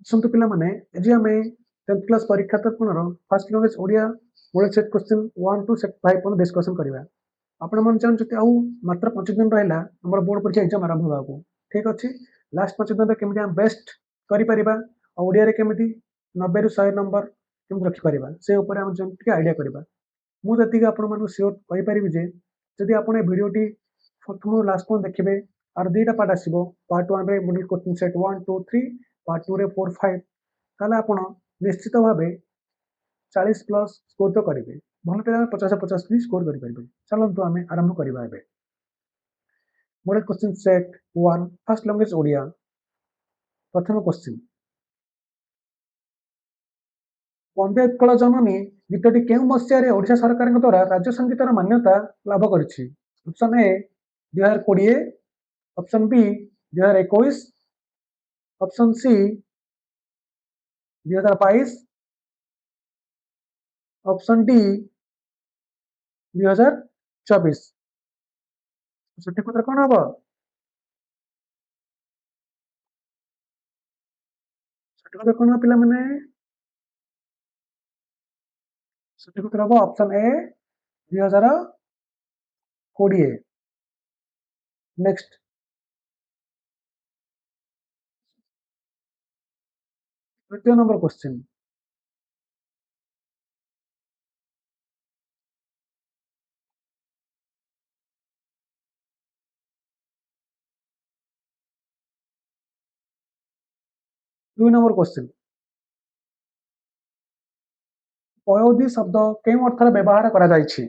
ଆସନ୍ତୁ ପିଲାମାନେ ଆଜି ଆମେ 10th କ୍ଲାସ୍ ପରୀକ୍ଷା ତର୍ପଣର first language Odia model set question 1 to set 5 ପର୍ଯ୍ୟନ୍ତ ଡିସ୍କସନ୍ କରିବା। ଆପଣମାନେ ଜାଣିଛନ୍ତି ଆଉ ମାତ୍ର 5 ଦିନ ରହିଲା ଆମର ବୋର୍ଡ ପରୀକ୍ଷା ଏକ୍ଜାମ ଆରମ୍ଭ ହେବାକୁ। ଠିକ୍ ଅଛି, ଲାଷ୍ଟ 5 ଦିନରେ କେମିତି ଆମେ ବେଷ୍ଟ କରିପାରିବା ଆଉ ଓଡ଼ିଆରେ କେମିତି 90 ରୁ 100 ନମ୍ବର କେମିତି ରଖିପାରିବା ସେ ଉପରେ ଆମେ ଟିକେ ଆଇଡ଼ିଆ କରିବା। ମୁଁ ଯେତିକି ଆପଣମାନଙ୍କୁ ସିଓର କହିପାରିବି ଯେ ଯଦି ଆପଣ ଏ ଭିଡ଼ିଓଟି ପ୍ରଥମରୁ ଲାଷ୍ଟ ପର୍ଯ୍ୟନ୍ତ ଦେଖିବେ ଆର ଦୁଇଟା ପାର୍ଟ ଆସିବ। ପାର୍ଟ 1ରେ ମଡେଲ କ୍ୱେଶ୍ଚିନ୍ ସେଟ୍ 1 2 3, ପାର୍ଟ 2ରେ 4 5, ତାହେଲେ ଆପଣ ନିଶ୍ଚିତ ଭାବେ 40 ପ୍ଲସ୍ ସ୍କୋର ତ କରିବେ। ଭଲ ପିଲା 50 ବି ସ୍କୋର କରିପାରିବେ। ଚାଲନ୍ତୁ ଆମେ ଆରମ୍ଭ କରିବା ଏବେ। Model question set 1 first language Odia. ପ୍ରଥମ କ୍ୱେଶ୍ଚିନ୍, ବନ୍ଦେ ଉତ୍କଳ ଜନନୀ ଗୀତଟି କେଉଁ ମସିହାରେ ଓଡ଼ିଶା ସରକାରଙ୍କ ଦ୍ୱାରା ରାଜ୍ୟ ସଙ୍ଗୀତର ମାନ୍ୟତା ଲାଭ କରିଛି? Option A 2020, option B 2021, option C 2022, option D 2024। ସଠିକ ଉତ୍ତର କଣ ହବ? ସଠିକ ଉତ୍ତର କଣ ହବ ପିଲାମାନେ? ସଠିକ ଉତ୍ତର ହବ ଅପସନ୍ ଏ 2020। ନେକ୍ସଟ, ତୃତୀୟ ନମ୍ବର କ୍ୱେଶ୍ଚିନ୍, ଦୁଇ ନମ୍ବର କ୍ୱେଶ୍ଚିନ୍, ପୟୋଧି ଶବ୍ଦ କେଉଁ ଅର୍ଥରେ ବ୍ୟବହାର କରାଯାଇଛି?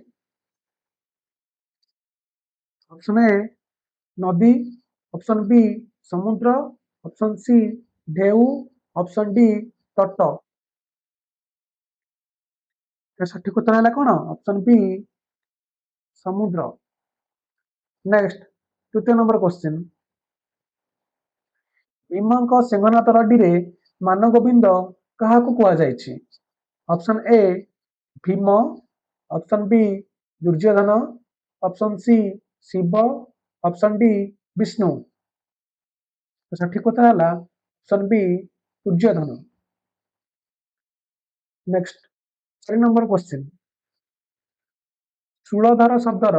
ଅପସନ୍ ଏ ନଦୀ, ଅପସନ୍ ବି ସମୁଦ୍ର, ଅପସନ୍ ସି ଢେଉ, ଅପସନ୍ ଡି ତଟ। ସଠିକ ଉତ୍ତର ହେଲା କଣ? ଅପସନ୍ ବି ସମୁଦ୍ର। ନେକ୍ସଟ, ତୃତୀୟ ନମ୍ବର କ୍ୱେଶ୍ଚିନ୍, ଭୀମଙ୍କ ସିଂହନାଥ ରଡିରେ ମାନଗୋବିନ୍ଦ କାହାକୁ କୁହାଯାଇଛି? Option A Bhima, option B Duryodhana, option C Shiva, option D Vishnu. ସଠିକ ଉତ୍ତର ହେଲା option B Duryodhana. Next, 4 number question, ଚୂଳଧର ଶବ୍ଦର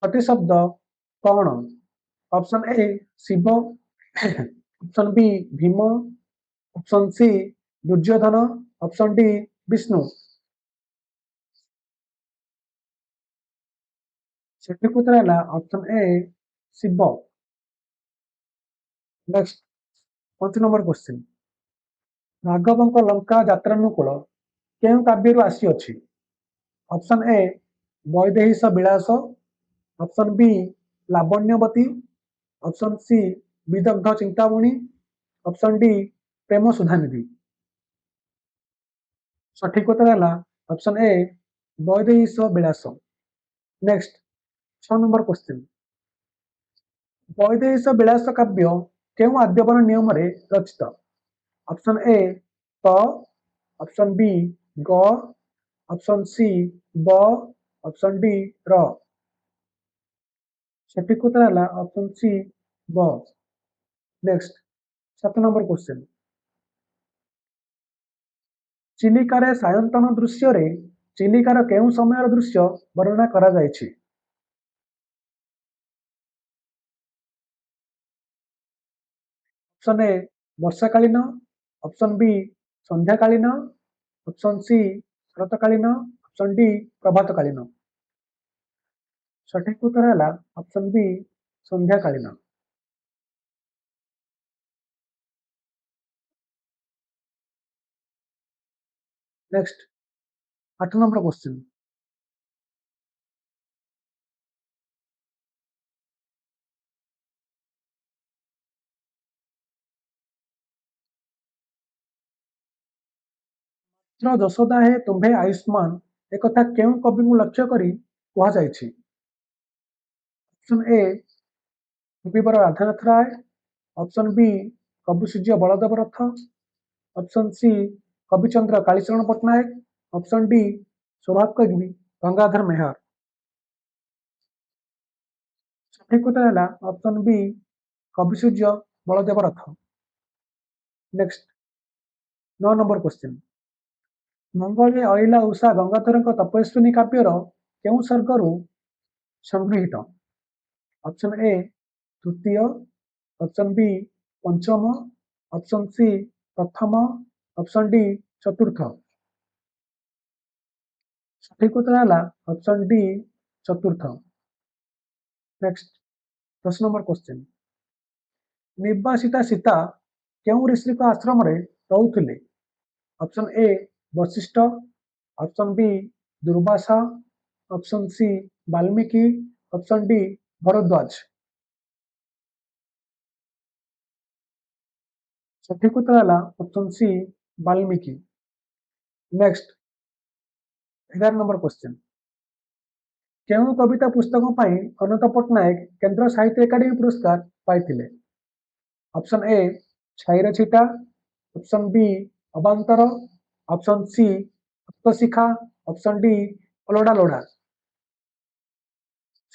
ପ୍ରତିଶବ୍ଦ କଣ? Option A Shiva, option B Bhima, option C Duryodhana, option D Vishnu. ସଠିକ ଉତ୍ତର ହେଲା option A Shiva. Next, 5 number question, ରାଘବଙ୍କ ଲଙ୍କା ଯାତ୍ରାନୁକୂଳ କେଉଁ କାବ୍ୟରୁ ଆସିଅଛି? Option A Baidehisha Bilas, option B Labanyabati, option C Bidagdha Chintamani, option D Prema Sudhanidhi. ସଠିକ ଉତ୍ତର ହେଲା option A Baidehisha Bilasa. Next, 6 number question, Baidehisha Bilasa କାବ୍ୟ କେଉଁ ଆଦ୍ୟବନ ନିୟମରେ ରଚିତ? ଅପସନ୍ ଏ ତ, ଅପସନ୍ ବି ଗ, ଅପସନ୍ ସି ବ, ଅପସନ୍ ଡି ର। ସଠିକ ଉତ୍ତର ହେଲା ଅପସନ୍ ସି ବ। ନେକ୍ସଟ, 7 ନମ୍ବର କ୍ୱେଶ୍ଚିନ୍, ଚିଲିକାରେ ସାୟନ୍ତନ ଦୃଶ୍ୟରେ ଚିଲିକାର କେଉଁ ସମୟର ଦୃଶ୍ୟ ବର୍ଣ୍ଣନା କରାଯାଇଛି? ଅପସନ୍ ଏ ବର୍ଷାକାଳୀନ, ଅପସନ୍ ବି ସନ୍ଧ୍ୟାକାଳୀନ, ଅପସନ୍ ସି ଶରତକାଳୀନ, ଅପସନ୍ ଡି ପ୍ରଭାତକାଳୀନ। ସଠିକ ଉତ୍ତର ହେଲା ଅପସନ୍ ବି ସନ୍ଧ୍ୟାକାଳୀନ। ନେକ୍ସଟ, 8 ନମ୍ବର କ୍ୱେଶ୍ଚିନ୍, ଯଶୋଦା ହେ ତୁମ୍ଭେ ଆୟୁଷ୍ମାନ ଏକଥା କେଉଁ କବିଙ୍କୁ ଲକ୍ଷ୍ୟ କରି କୁହାଯାଇଛି? ଅପସନ୍ ଏ କବିବର ରାଧାନାଥ ରାୟ, ଅପସନ୍ ବି କବି Surya Baladeva Ratha, option C Kabichandra Kalicharan Pattanaik, option D ସ୍ୱଭାବ କବି ଗଙ୍ଗାଧର ମେହର। ସଠିକ ଉତ୍ତର ହେଲା ଅପସନ୍ ବି କବି ସୂର୍ଯ୍ୟ ବଳଦେବ ରଥ। ନେକ୍ସଟ, 9 नंबर क्वेश्चन मंगळे अइला उषा गंगाधरଙ୍କ तपस्विनी काव्यर केउं सर्गरू संगृहीत ऑप्शन ए तृतीय ऑप्शन बी पंचम ऑप्शन सी प्रथम ऑप्शन डी चतुर्थ सठिक उत्तर है ऑप्शन डी चतुर्थ नेक्स्ट 10 नंबर क्वेश्चन निर्वासिता सीता केउं ऋषि आश्रम रोते option A Vashishtha option B Durvasa option C Valmiki option D Bharadwaj सठिक उत्तर है option C Valmiki next 11 number question केउं कविता पुस्तक पर अनंत पट्टनायक केंद्र साहित्य एकाडेमी पुरस्कार पाइथिले ऑप्शन ए छाईर छिटा option B Abantar option C Saptashikha option D लोड़ा लोड़ा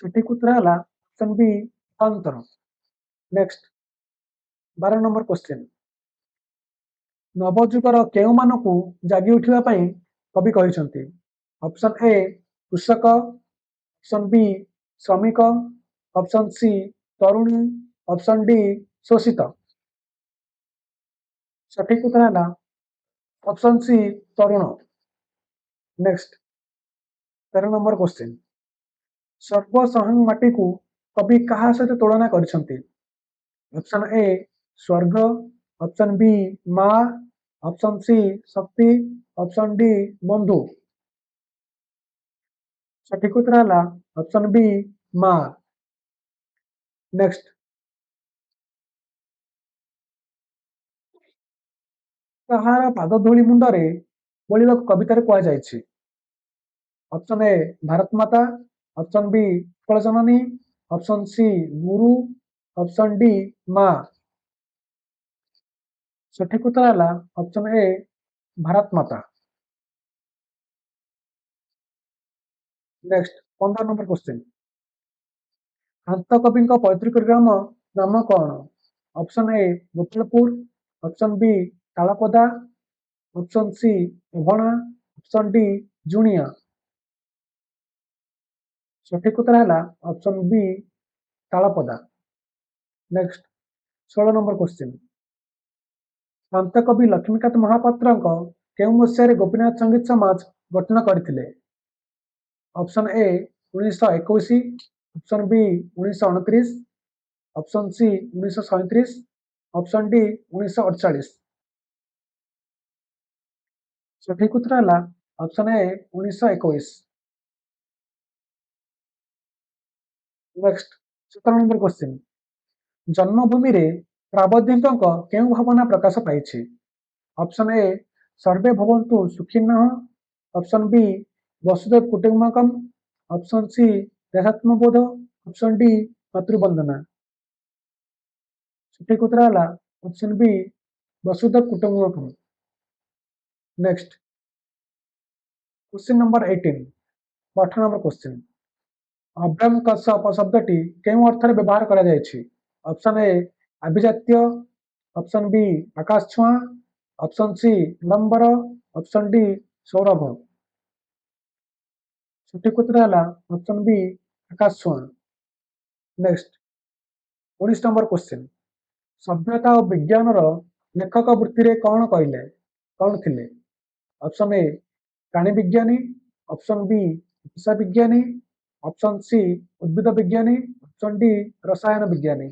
सठिक उत्तर है option B Abantar next 12 number question नवजुगर केउं मानकु जागी उठिबा पई कवि कहिसंती ऑप्शन ए कृषक ऑप्शन बी श्रमिक ऑप्शन सी तरुणी ऑप्शन डी शोषित सठिक उत्तर है ऑप्शन सी तरुण नेक्स्ट 13 नंबर क्वेश्चन सर्वसहंग माटी को कवि कहा सहित तुलना करछंती ऑप्शन ए स्वर्ग ऑप्शन बी माँ ऑप्शन सी शक्ति ऑप्शन डी बंधु सठिक उत्तर है ऑप्शन बी माँ नेक्स्ट कहार पादधूली मुंडरे बोलिबा कवितार कुआ जायछि ऑप्शन ए भारत माता ऑप्शन बी उत्कल जननी ऑप्शन सी गुरु ऑप्शन डी माँ सठिक उत्तर है ऑप्शन ए भारत माता नेक्स्ट 15 नंबर क्वेश्चन हंत कवि पैतृक ग्राम नाम कौन option A Gopalpur option B Talpada option C एभणा ऑप्शन डी जुनिया सठिक उत्तर है option B Talpada next 16 number question हंत कवि लक्ष्मीकांत महापात्र केउं मसीह गोपीनाथ संगीत समाज गठन करथिले option A 1921 option B 1929 option C 1937 option D 1948 सठिक उत्तर है option A 1921 next 17 number question जन्मभूमि रे प्राबद्धिक केउं भावना प्रकाश पाई ऑप्शन ए सर्वे भवन्तु सुखिनः ऑप्शन बी वसुदेव कुटुंबकम ऑप्शन सी देहात्मबोध ऑप्शन डी मातृवंदना सठिक उत्तर है ऑप्शन बी वसुदेव कुटुंबकम next question number 18 18 number question अब्राम कश्यप शब्दटी केउं अर्थ व्यवहार करा जायछि ऑप्शन ए अभिजात्य ऑप्शन बी आकाश छुआ option C number option D सौरभ सठिक उत्तर है ऑप्शन बी आकाश छुआ नेक्स्ट 19 नंबर क्वेश्चन सभ्यता और विज्ञान लेखक वृत्ति रे कौन कहले कौन थिले ऑप्शन ए प्राणी विज्ञानी ऑप्शन बी भाषा विज्ञानी ऑप्शन सी उद्भिद विज्ञानी ऑप्शन डी रसायन विज्ञानी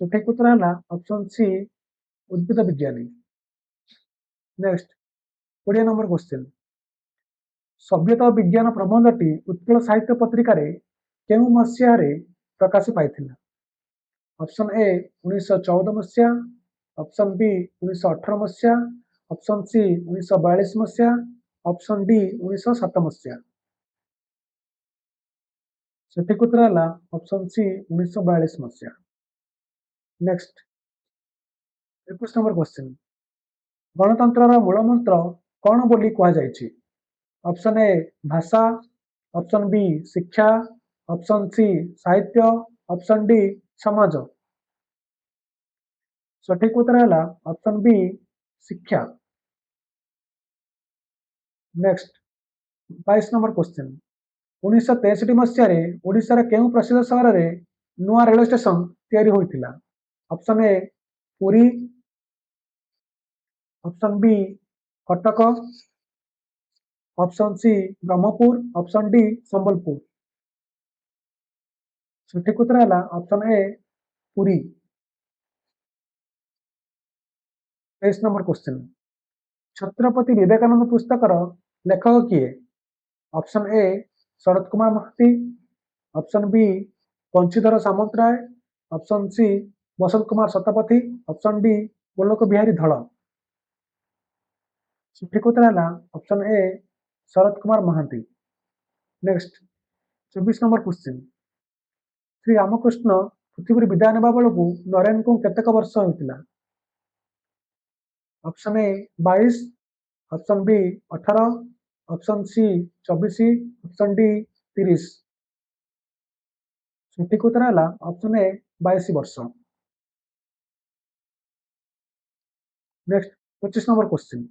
सठिक उत्तर है ऑप्शन सी उद्भिद विज्ञानी नेक्स्ट 20 नंबर क्वेश्चन सभ्यता और विज्ञान प्रबंधटी उत्कल साहित्य पत्रिका रे केउं मसीहा रे प्रकाश पाइथिला ऑप्शन ए 1914 मसीहा ऑप्शन बी 1918 मसीहा ऑप्शन सी 1942 मसीहा ऑप्शन डी 1907 मसीहा सठिक उत्तर है ऑप्शन सी 1942 मसीहा नेक्स्ट 21 नंबर क्वेश्चन गणतंत्र मूल मंत्र कौन बोली कह जायछि ऑप्शन ए भाषा ऑप्शन बी शिक्षा ऑप्शन सी साहित्य ऑप्शन डी समाज सठिक उत्तर है ऑप्शन बी शिक्षा। नेक्स्ट 22 नंबर क्वेश्चन 1963 मसीह ओडिशार केउ प्रसिद्ध सहर में नुआ रेल स्टेशन तैयारी होइथिला? Option A Puri, option B Cuttack, option C Brahmapur, option D Sambalpur. सठिक उत्तर है option A Puri. 23 number question छत्रपति विवेकानंद पुस्तकर लेखक किए? Option A Sarat Kumar Mahanti, option B Banshidhar Samantaray, option C Basant Kumar Satpathy, option D Golok Bihari Dhal. सठिक उत्तर है option A Sarat Kumar Mahanti. Next 24 number question Shri Ramakrishna पृथ्वी विदाय नेबा बेलू नरेन को केतेक वर्ष होइतिला? Option A 22, option B 18, option C 24, option D 30। सठिक उत्तर है ऑप्शन ए 22 वर्ष। नेक्स्ट 25 नंबर क्वेश्चन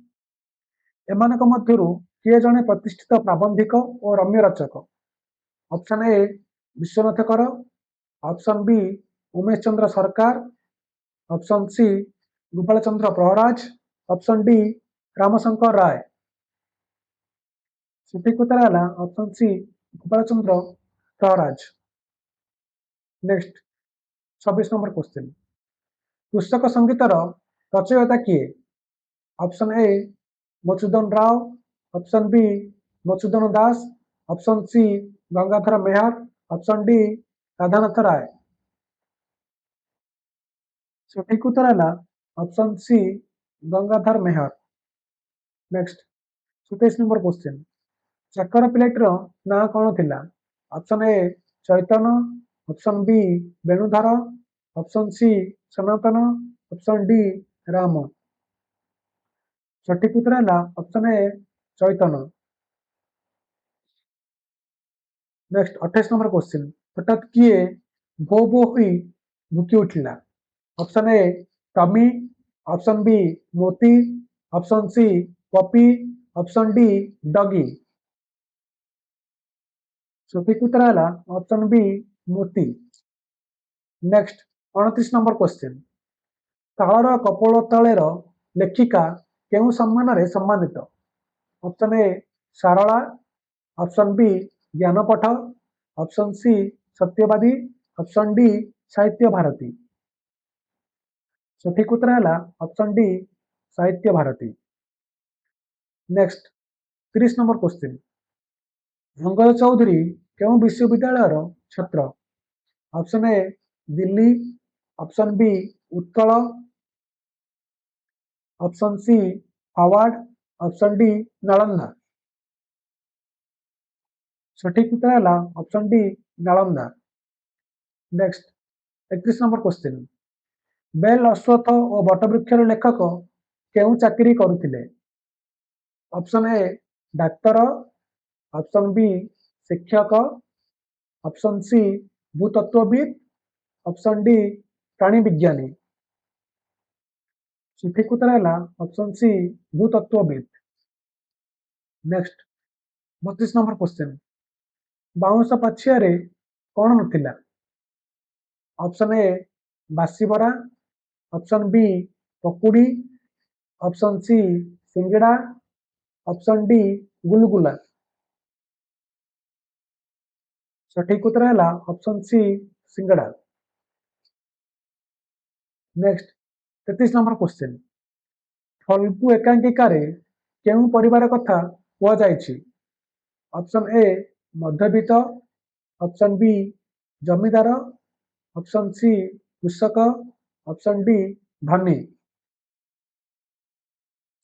एमानक मध्यरु किए जणे प्रतिष्ठित प्राबंधिक और रम्य रचक? Option A Vishwanath Kar, option B Umesh Chandra Sarkar, option C Gopal Chandra Praharaj, option D Ramshankar Ray. सठिक उत्तर है option C Gopal Chandra Praharaj. Next 26 number question कृषक संगीतर रचयिता किए? Option A Madhusudan Rao, option B Madhusudan Das, option C Gangadhar Meher, option D Radhanath Ray. सठिक उत्तर है option C Gangadhar Meher. Next 27 number question चाकर पिलाटीर ना कौन थिला? Option A Chaitanya, option B Benudhar, option C Sanatan, option D Ram. सठिक उत्तर है option A Chaitanya. Next 28 number question हठात किए भो भो हुई भुकी उठिला? Option A Tommy, option B Moti, option C puppy, option D doggy. सठिक उत्तर है option B Moti. Next 29 number question तालर कपोल तलेर लेखिका केउ सम्मान रे सम्मानित? Option A Sarala, option B Gyanpath, option C Satyabadi, option D Sahitya Bharti. सठिक उत्तर है option D Sahitya Bharati. Next 30 number question Mangal Chaudhary केउ विश्वविद्यालय छात्र? Option A Delhi, option B Utkal, option C Harvard, option D Nalanda. सठिक उत्तर है option D Nalanda. Next 31 number question बेल अश्वत्थ और बटवृक्षर लेखक केउ चाकरी करुथिले? Option A doctor, option B शिक्षक, ऑप्शन सी भूतत्वविद, ऑप्शन डी प्राणी विज्ञानी। सठिक उत्तर है ऑप्शन सी भूतत्वविद। नेक्स्ट 32 नंबर क्वेश्चन बाउंस पाछिया कौन नथिला? ऑप्शन ए बासीबरा, ऑप्शन बी पकुड़ी, ऑप्शन सी सिंगड़ा, ऑप्शन डी गुलगुला। सठिक उत्तर है ऑप्शन सी सिंगड़ा। नेक्स्ट 33 नंबर क्वेश्चन फल्गु एकांकिका केउ परिवार कथा कुआ जायछि? ऑप्शन ए मध्यवित्त, ऑप्शन बी जमीदार, ऑप्शन सी कृषक, ऑप्शन डी धनी।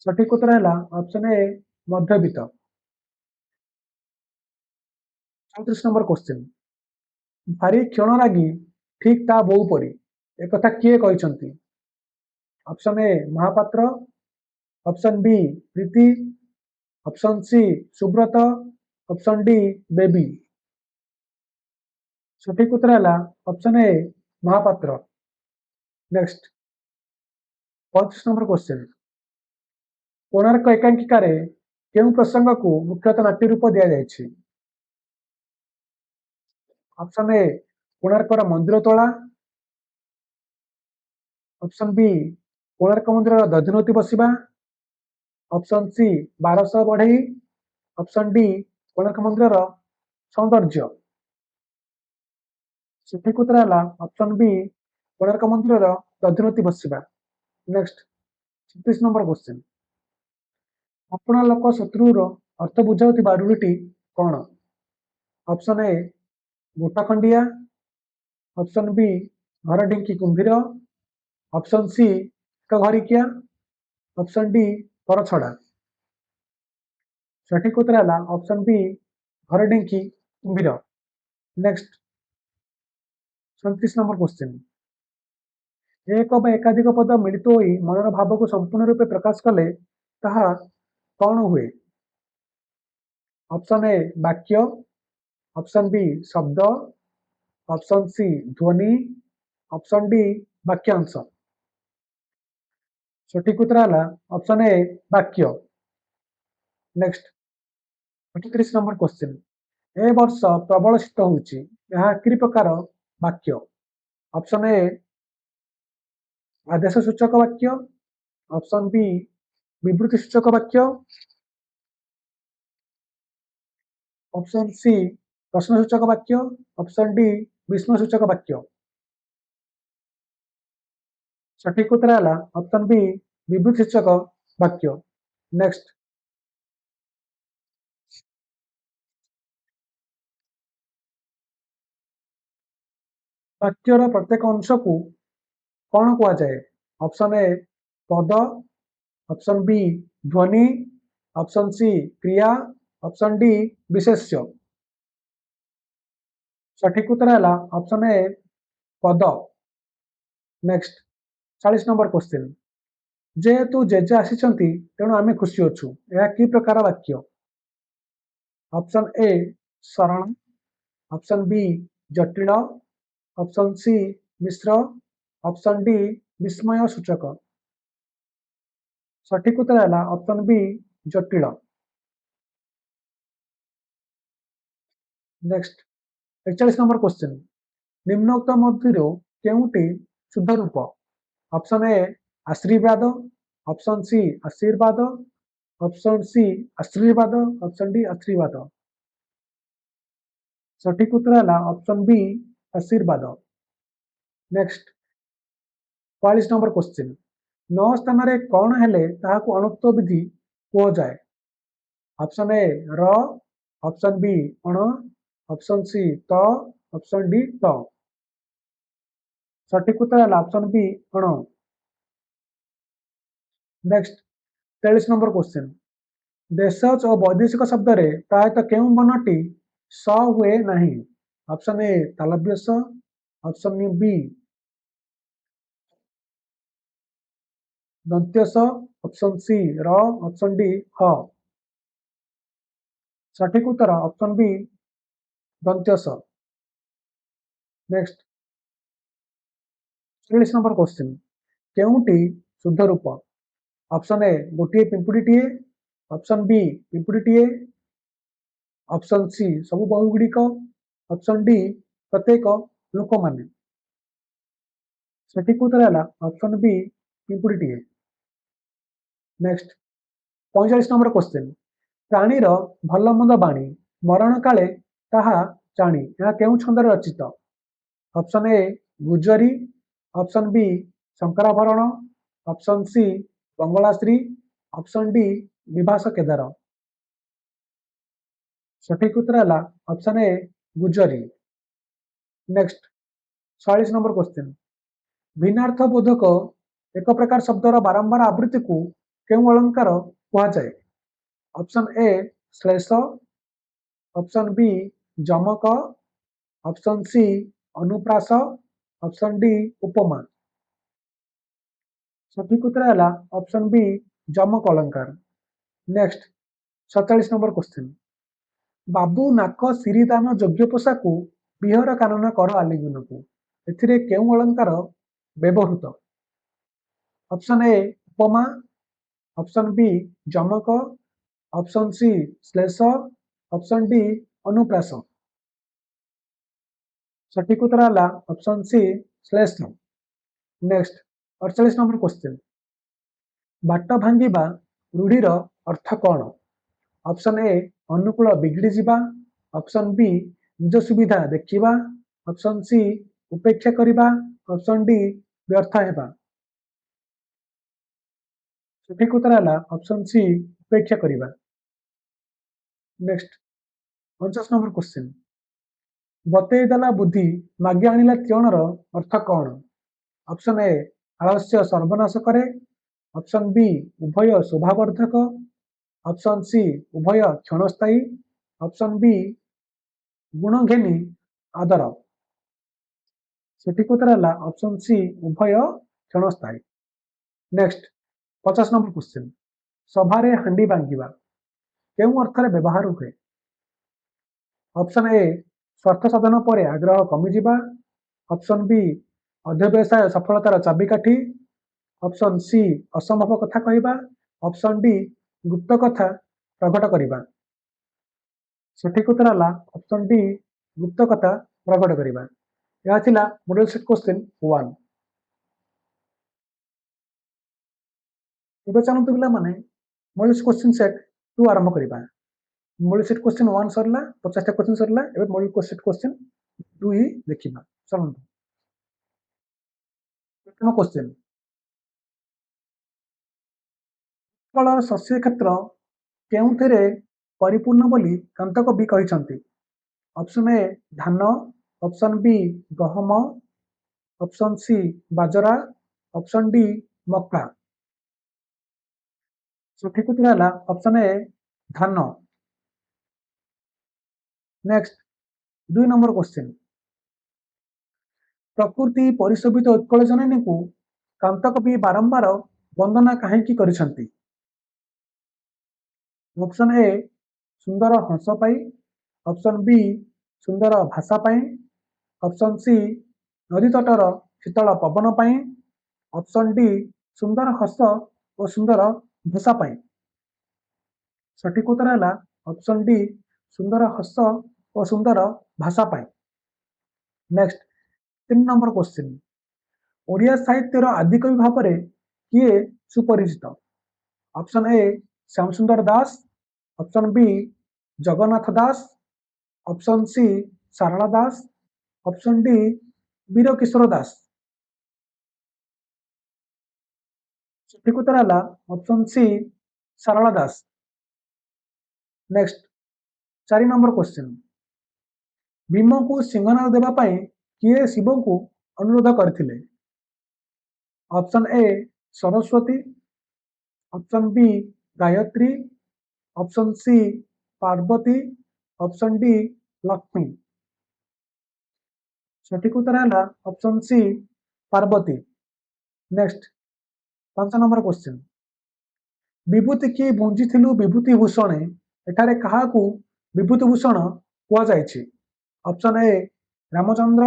सठिक उत्तर है ऑप्शन ए मध्यवित्त। 34 नंबर क्वेश्चन भारी क्षण लगी ठीक ता बोऊ परी एक कथा किए कहते? Option A Mahapatra, option B Preeti, option C Subrat, option D Baby. सठिक उत्तर है option A Mahapatra. Next 35 number question Konark एकांकिकारे केउं प्रसंग को मुख्यतः नाट्य रूप दिया जायछि ऑप्शन ए कोणार्कर मंदिर तोला ऑप्शन बी कोणार्क मंदिर दधिनोती बसिबा ऑप्शन सी 1200 बढ़ई ऑप्शन डी कोणार्क मंदिर सौंदर्य सठिक उत्तर है ऑप्शन बी कोणार्क मंदिर दधिनोती बसिबा नेक्स्ट 36 नंबर क्वेश्चन अपना लोक शत्रुर अर्थ बुझाउथिबा रूढ़ी कौन ऑप्शन ए गोटा खंडिया ऑप्शन बी घर ढिंकी कुंभीर ऑप्शन सी एक घरिकिया ऑप्शन डी पर छड़ा सठिक उत्तर है ऑप्शन बी घर ढिंकी कुंभीर नेक्स्ट 37 नंबर क्वेश्चन एक बा एकाधिक पद मिलित होई मनर भाव को संपूर्ण रूपे प्रकाश कले ताहा कौन हुए ऑप्शन ए वाक्य ऑप्शन बी शब्द ऑप्शन सी ध्वनि ऑप्शन डी वाक्यांश सठिक उत्तर है ऑप्शन ए वाक्य नेक्स्ट 38 नंबर क्वेश्चन ए वर्ष प्रबल शीत होउची यह कि प्रकार वाक्य ऑप्शन ए आदेश सूचक वाक्य ऑप्शन बी विवृत्ति सूचक वाक्य ऑप्शन सी प्रश्न सूचक वाक्य ऑप्शन डी विस्मय सूचक वाक्य सठिक उत्तर है ऑप्शन बी विवृत्ति सूचक वाक्य नेक्स्ट वाक्यर प्रत्येक अंश को कौन कह जाए ऑप्शन ए पद ऑप्शन बी ध्वनि ऑप्शन सी क्रिया ऑप्शन डी विशेष्य सठिक उत्तर है ऑप्शन ए पद नेक्स्ट 40 नंबर क्वेश्चन जेहेतु जेजे आसी तेणु आम खुशी अच्छु यह कि प्रकार वाक्य ऑप्शन ए सरल ऑप्शन बी जटिल ऑप्शन सी मिश्र ऑप्शन डी विस्मय सूचक सठिक उत्तर है ऑप्शन बी जटिल नेक्स्ट 41 नंबर क्वेश्चन निम्नोक्त मध्य केउटी शुद्ध रूप ऑप्शन ए आशीर्वाद ऑप्शन सी आशीर्वाद ऑप्शन सी आशीर्वाद ऑप्शन डी आशीर्वाद सठिक उत्तर है ऑप्शन बी आशीर्वाद नेक्स्ट 42 नंबर क्वेश्चन 9 स्थान रे कौन हेले ताहाकु अणुत्व विधि कह जाए ऑप्शन ए र ऑप्शन बी अण ऑप्शन सी त ऑप्शन डी त सठिक उत्तर है ऑप्शन बी अण नेक्स्ट 43 नंबर क्वेश्चन देशज और वैदेशिक शब्द रे प्रायतः केउं वर्णटी स हुए नहीं ऑप्शन ए तालव्य स ऑप्शन बी दंत्य स ऑप्शन सी र ऑप्शन डी ह सठिक उत्तर ऑप्शन बी दंत्य स नेक्स्ट 40 नंबर क्वेश्चन केउंटी शुद्ध रूप ऑप्शन ए गोटे पिंपुड़ीटीए ऑप्शन बी पिंपुड़ीटीए ऑप्शन सी सबु बहुगुड़िक ऑप्शन डी प्रत्येक लोक माने सठिक उत्तर है ऑप्शन बी पिंपुड़ीटीए नेक्स्ट 45 नंबर क्वेश्चन प्राणीर भल मंद बाणी मरण काले ताहा जानी यह केउं छंदरे रचित option A Gujari option B शंकराभरण option C Bangalashree option D Vibhas Kedar सठिक उत्तर है ऑप्शन ए गुजरी नेक्स्ट 46 नंबर क्वेश्चन भिन्नार्थ बोधक एक प्रकार शब्दर बारंबार आवृत्ति को केउं अलंकार कह जाए ऑप्शन ए श्लेष ऑप्शन बी जमक ऑप्शन सी अनुप्रास ऑप्शन डी उपमा सठिक उत्तर है ऑप्शन बी जमक अलंकार नेक्स्ट 47 नंबर क्वेश्चन बाबू नाक सिरिदान योग्य पोषाक विहर कानन कर आलिंगन को एथिरे केउं अलंकार व्यवहृत ऑप्शन ए उपमा, ऑप्शन बी जमक, ऑप्शन सी श्लेष, ऑप्शन डी अनुप्रास। सठिक उत्तर है ऑप्शन सी श्लेष। नेक्स्ट 48 नंबर क्वेश्चन, बाट भांगिबा रूढ़ीर अर्थ कौन? ऑप्शन ए अनुकूल बिगड़ी जिबा, ऑप्शन बी निज सुविधा देखिबा, ऑप्शन सी उपेक्षा करिबा, ऑप्शन डी व्यर्थ हेबा। सठिक उत्तर है ऑप्शन सी उपेक्षा करिबा। नेक्स्ट 49 नंबर क्वेश्चन, बतई देला बुद्धि मागे आनिला त्योणर अर्थ कौन? ऑप्शन ए आलस्य सर्वनाश करे, ऑप्शन बी उभय शोभावर्धक, ऑप्शन सी उभय क्षणस्थायी, ऑप्शन बी गुण घेनी आदर। सठिक उत्तर है ऑप्शन सी उभय क्षणस्थायी। नेक्स्ट 50 नंबर क्वेश्चन, सभारे हांडी भांगिबा केउ अर्थरे व्यवहार हुए? ऑप्शन ए स्वार्थ साधन पर आग्रह कमिजिबा, ऑप्शन बी अध्यवसाय सफलतार चाबिकाठी, ऑप्शन सी असंभव कथा कहवा, ऑप्शन डी गुप्त कथा प्रकट करवा। सठिक उत्तर है ऑप्शन डी गुप्त कथा प्रकट करवा। यह थिला मॉडल सेट क्वेश्चन 1। ଏବେ ଚାଲନ୍ତୁ ପିଲାମାନେ ମଡେଲ क्वेश्चन सेट 2 आरंभ करवा। मॉडल सेट क्वेश्चन 1 सरला, 50 टा क्वेश्चन सरला, एबे मॉडल सेट क्वेश्चन 2 ही देखिबा। चलନ୍ତୁ प्रथम क्वेश्चन, उत्कलर शस्य क्षेत्र केउथिरे परिपूर्ण बोली कांत कवि कहिसंती? ऑप्शन ए धान, ऑप्शन बी गहम, ऑप्शन सी बाजरा, ऑप्शन डी मक्का। सठिक उत्तर है ऑप्शन ए धान। नेक्स्ट 2 नंबर क्वेश्चन, प्रकृति परिशोभित उत्कल जननी को कांत कवि बारंबार वंदना कहीं करिसंती? ऑप्शन ए सुंदर हंस पाई, ऑप्शन बी सुंदर भाषा पाई, ऑप्शन सी नदी तटर शीतल पवन पाई, ऑप्शन डी सुंदर हस और सुंदर भाषा पाई। सठिक उत्तर है ऑप्शन डी सुंदर हस और सुंदर भाषा पाई। नेक्स्ट 3 नंबर क्वेश्चन, ओडिया साहित्यर आदिकवि भाव में किए सुपरिचित? Option A Shyamsundar Das, option B Jagannath Das, option C Sarala Das, option D Bir Kishore Das. सठिक उत्तर है option C Sarala Das. Next 4 number question, Bhima को सिंहनाद देवाई किए शिव को अनुरोध करथिले? Option A Saraswati, option B Gayatri, option C Parvati, option D Lakshmi. सठिक उत्तर है option C Parvati. Next 5 number question, विभूति की बुंजिथिलु विभूति भूषणे एठारे काहाकू विभूति भूषण कुआ जायछि? Option A Ramachandra,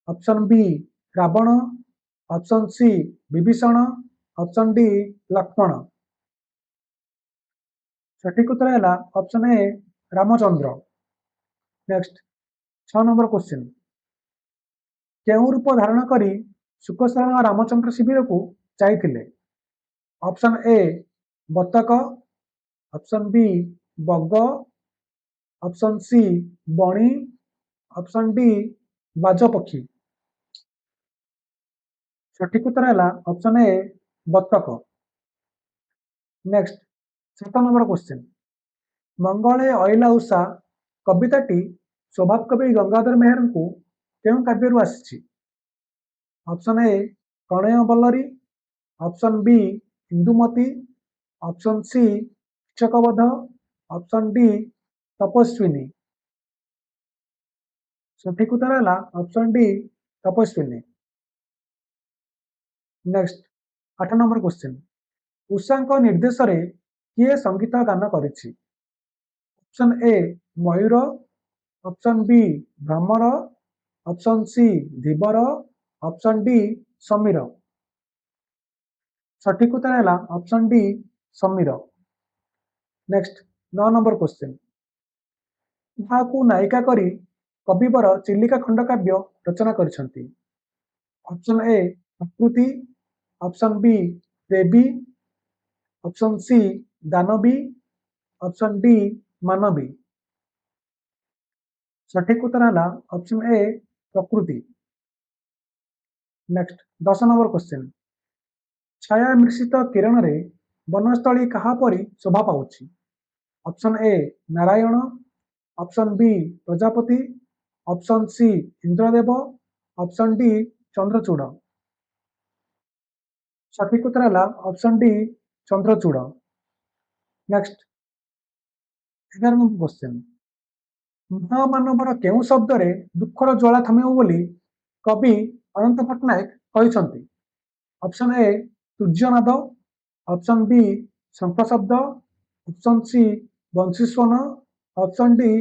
option B Ravana, option C Vibhishana, option D Lakshmana. सठिक उत्तर है option A Ramachandra. Next 6 number question, केउ रूप धारण करी सुकशरण रामचंद्र शिविर को जाइथिले? ऑप्शन ए बतक, ऑप्शन बी बग, ऑप्शन सी बणी, ऑप्शन डी बाजपक्षी। सठिक उत्तर है ऑप्शन ए बतक। नेक्स्ट 7 नंबर क्वेश्चन, मंगले अइला उषा कविताटी स्वभाव कवि गंगाधर मेहर को केउ काव्यरू आसी? Option A Pranaya Ballari, option B Indumati, option C शिक्षकबोध, ऑप्शन डी तपस्विनी। सठिक उत्तर है option D Tapaswini. Next 8 number question, उषा निर्देश किए संगीत गान करिछि? ऑप्शन ए मयूर, ऑप्शन बी भ्रमर, ऑप्शन सी धीवर, ऑप्शन डी समीर। सठिक उत्तर है ऑप्शन डी समीर। नेक्स्ट 9 नंबर क्वेश्चन यहाँ नायिका करी कविवर चिलिका खंडकाव्य रचना करिसेंती। ऑप्शन ए प्रकृति, ऑप्शन बी देवी, ऑप्शन सी दानवी, ऑप्शन डी मानवी। सठिक उत्तर है ऑप्शन ए प्रकृति। नेक्स्ट 10 नंबर क्वेश्चन छाया मिश्रित किरण रे वनस्थली कहा परी शोभा पाउछि। Option A Narayan, option B Prajapati, option C Indradev, option D Chandrachud. सठिक उत्तर है option D Chandrachud. Next 11 number question महामानवर केउं शब्द रे दुखर ज्वाला थमिब बोली कवि अनंत पट्टनायक कहते। ऑप्शन ए सूर्यनाद, ऑप्शन बी शंख शब्द, ऑप्शन सी बंशीस्वन, ऑप्शन डी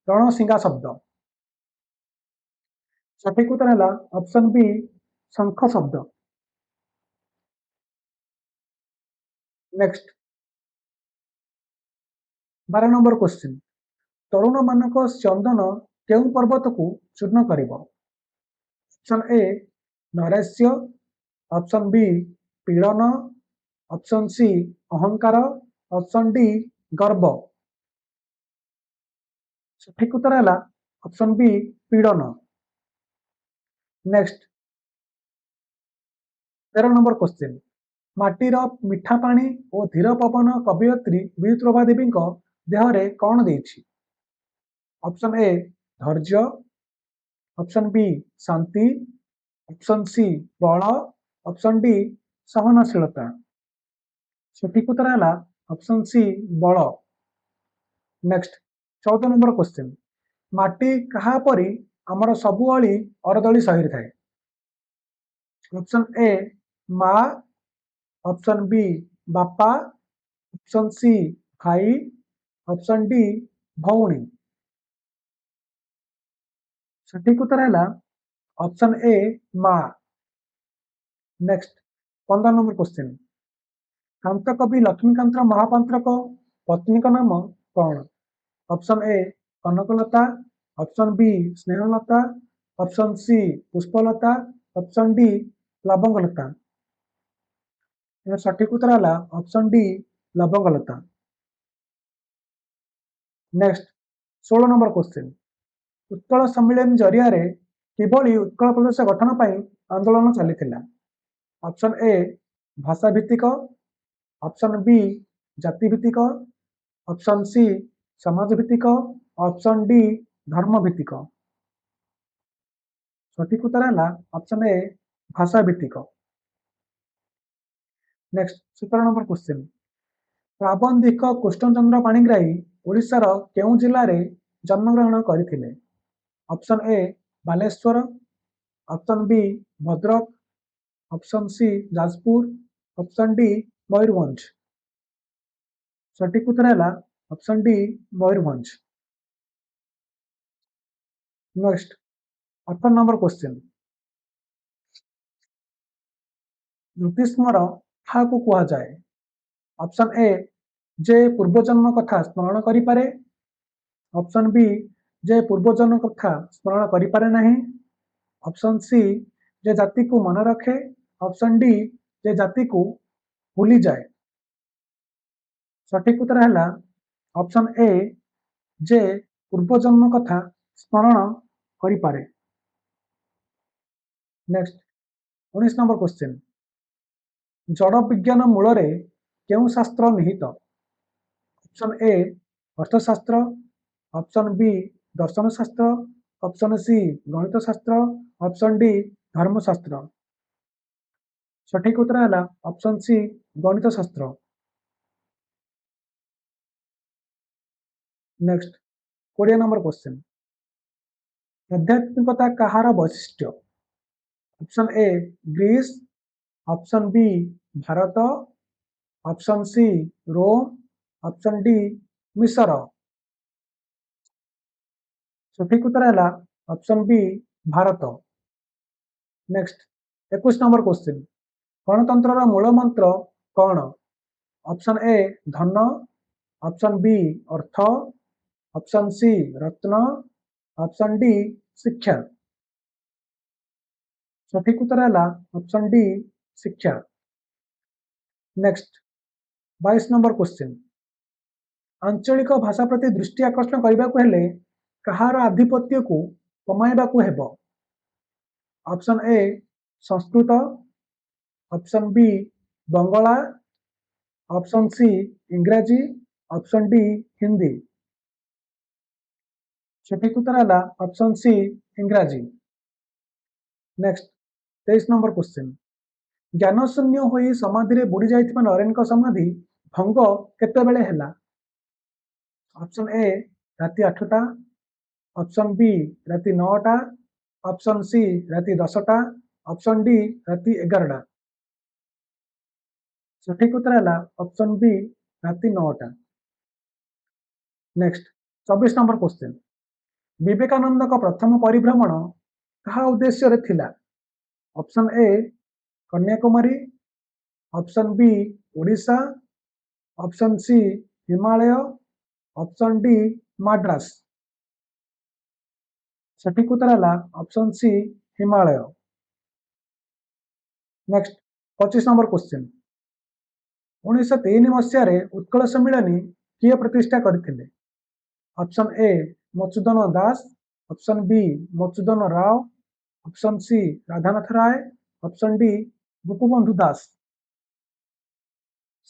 रणसिंगा शब्द। सठिक उत्तर है ऑप्शन बी शंख शब्द। नेक्स्ट 12 नंबर क्वेश्चन तरुण मानक चंदन केउं पर्वत को चूर्ण करिब। ऑप्शन ए नैराश्य, ऑप्शन बी पीड़न, ऑप्शन सी अहंकार, ऑप्शन डी गर्व। सठिक उत्तर है ऑप्शन बी पीड़न। नेक्स्ट 13 नंबर क्वेश्चन माटीर मिठा पानी और धीर पवन कवियत्री विद्युप्रभा देवी देहरे कौन देछि। ऑप्शन ए धैर्य, ऑप्शन बी शांति, ऑप्शन सी बल, ऑप्शन डी सहनशीलता। सठिक उत्तर है ऑप्शन सी बल। नेक्स्ट 14 नंबर क्वेश्चन माटी कहा परी आमर सबु अली अरदली सही थाए। ऑप्शन ए माँ, ऑप्शन बी बापा, ऑप्शन सी भाई, ऑप्शन डी भौणी। सठिक उत्तर है ऑप्शन ए माँ। नेक्स्ट 15 नंबर क्वेश्चन कांत कवि लक्ष्मीकांत महापात्र को पत्नी का नाम कौन। Option A Kanaklata, option B Snehlata, option C Pushpalata, option D Labanglata. यह सठिक उत्तर है option D Labanglata. Next 16 number question Utkal Sammelan जरिया रे किभली उत्कल प्रदेश गठन पर आंदोलन चली। ऑप्शन ए भाषा भित्तिक, ऑप्शन बी जाति भित्तिक, ऑप्शन सी समाज भित्तिक, ऑप्शन डी धर्म भित्तिक। सठिक उत्तर है ऑप्शन ए भाषा भित्तिक। नेक्स्ट 17 नंबर क्वेश्चन प्राबंधिक कृष्णचंद्र पाणिग्राही ओडिशार केउं जिल्ला रे जन्मग्रहण करथिले। Option A Baleshwar, option B Bhadrak, option C Jajpur, option D Mayurbhanj. सठिक उत्तर है option D Mayurbhanj. Next 18 number question ज्योतिष्मर क्या कह जाए। ऑप्शन ए जे पूर्वजन्म कथा स्मरण करिपारे, ऑप्शन बी जे पूर्वजन्म कथा स्मरण करिपारे नहीं, ऑप्शन सी जे जाति को मन रखे, ऑप्शन डी जे जाति को भूली जाए। सठिक उत्तर है ऑप्शन ए जे पूर्वजन्म कथा स्मरण करिपारे। नेक्स्ट 19 नंबर क्वेश्चन जड़ विज्ञान मूल रे केउं शास्त्र निहित। ऑप्शन ए अर्थशास्त्र, ऑप्शन बी दर्शन शास्त्र, ऑप्शन सी गणित शास्त्र, ऑप्शन डी धर्मशास्त्र। सठिक उत्तर है ऑप्शन सी गणित शास्त्र। नेक्स्ट 20 नंबर क्वेश्चन आध्यात्मिकता कहार वैशिष्ट्य। Option A Greece, option B Bharat, option C Rome, option D मिस्र। सठिक उत्तर है option B Bharat. Next 21 number question गणतंत्र मूल मंत्र कौन? ऑप्शन ए धन, ऑप्शन बी अर्थ, ऑप्शन सी रत्न, ऑप्शन डी शिक्षा। सठिक उत्तर है ऑप्शन डी शिक्षा। नेक्स्ट 22 नंबर क्वेश्चन, आंचलिक भाषा प्रति दृष्टि आकर्षण करने को हेले कहार आधिपत्य को कमाइबा को हेबो? Option A Sanskrit, option B Bangla, option C Ingraji, option D Hindi. सठिक उत्तर है option C Ingraji. Next 23 number question, ज्ञान शून्य होई समाधि रे बुड़ी जाइथिबा नरेन को समाधि भंग केतेबेले हेला? ऑप्शन ए राति 8टा, ऑप्शन बी राति 9टा, ऑप्शन सी राति 10टा, ऑप्शन डी राति 11टा। सठिक उत्तर है ऑप्शन बी राति 9टा। नेक्स्ट 24 नंबर क्वेश्चन, विवेकानंद का प्रथम परिभ्रमण कहा उद्देश्य रे थिला? Option A Kanyakumari, option B Odisha, option C Himalaya, option D Madras. सठिक उत्तर है option C Himalaya. Next 25 number question, 1903 मसीह उत्कल सम्मिलनी किए प्रतिष्ठा करथिले? Option A Madhusudan Das, option B Madhusudan Rao, option C Radhanath Ray, option D Gopabandhu Das.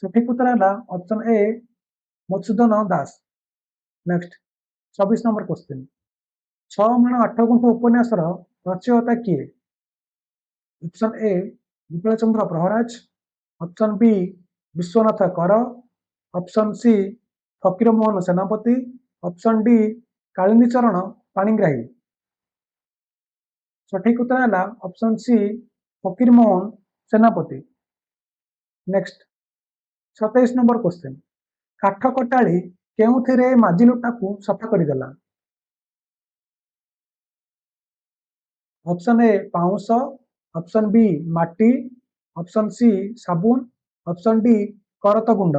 सठिक उत्तर है option A Madhusudan Das. Next 24 number question, 6 माण 8 गुंठ उपन्यास रचयिता किए? Option A Bipin Chandra Praharaj, option B Biswanath Kar, option सी फकीर मोहन सेनापति, ऑप्शन डी कालिंदी चरण पाणिग्राही। सठिक उत्तर है ऑप्शन सी फकीर मोहन सेनापति। नेक्स्ट 27 नंबर क्वेश्चन, काठ कटाड़ी केउथिरे माजिलुटा को सफा करदेला? ऑप्शन ए पाउंस, ऑप्शन बी माटी, ऑप्शन सी साबुन, ऑप्शन डी करत गुंड।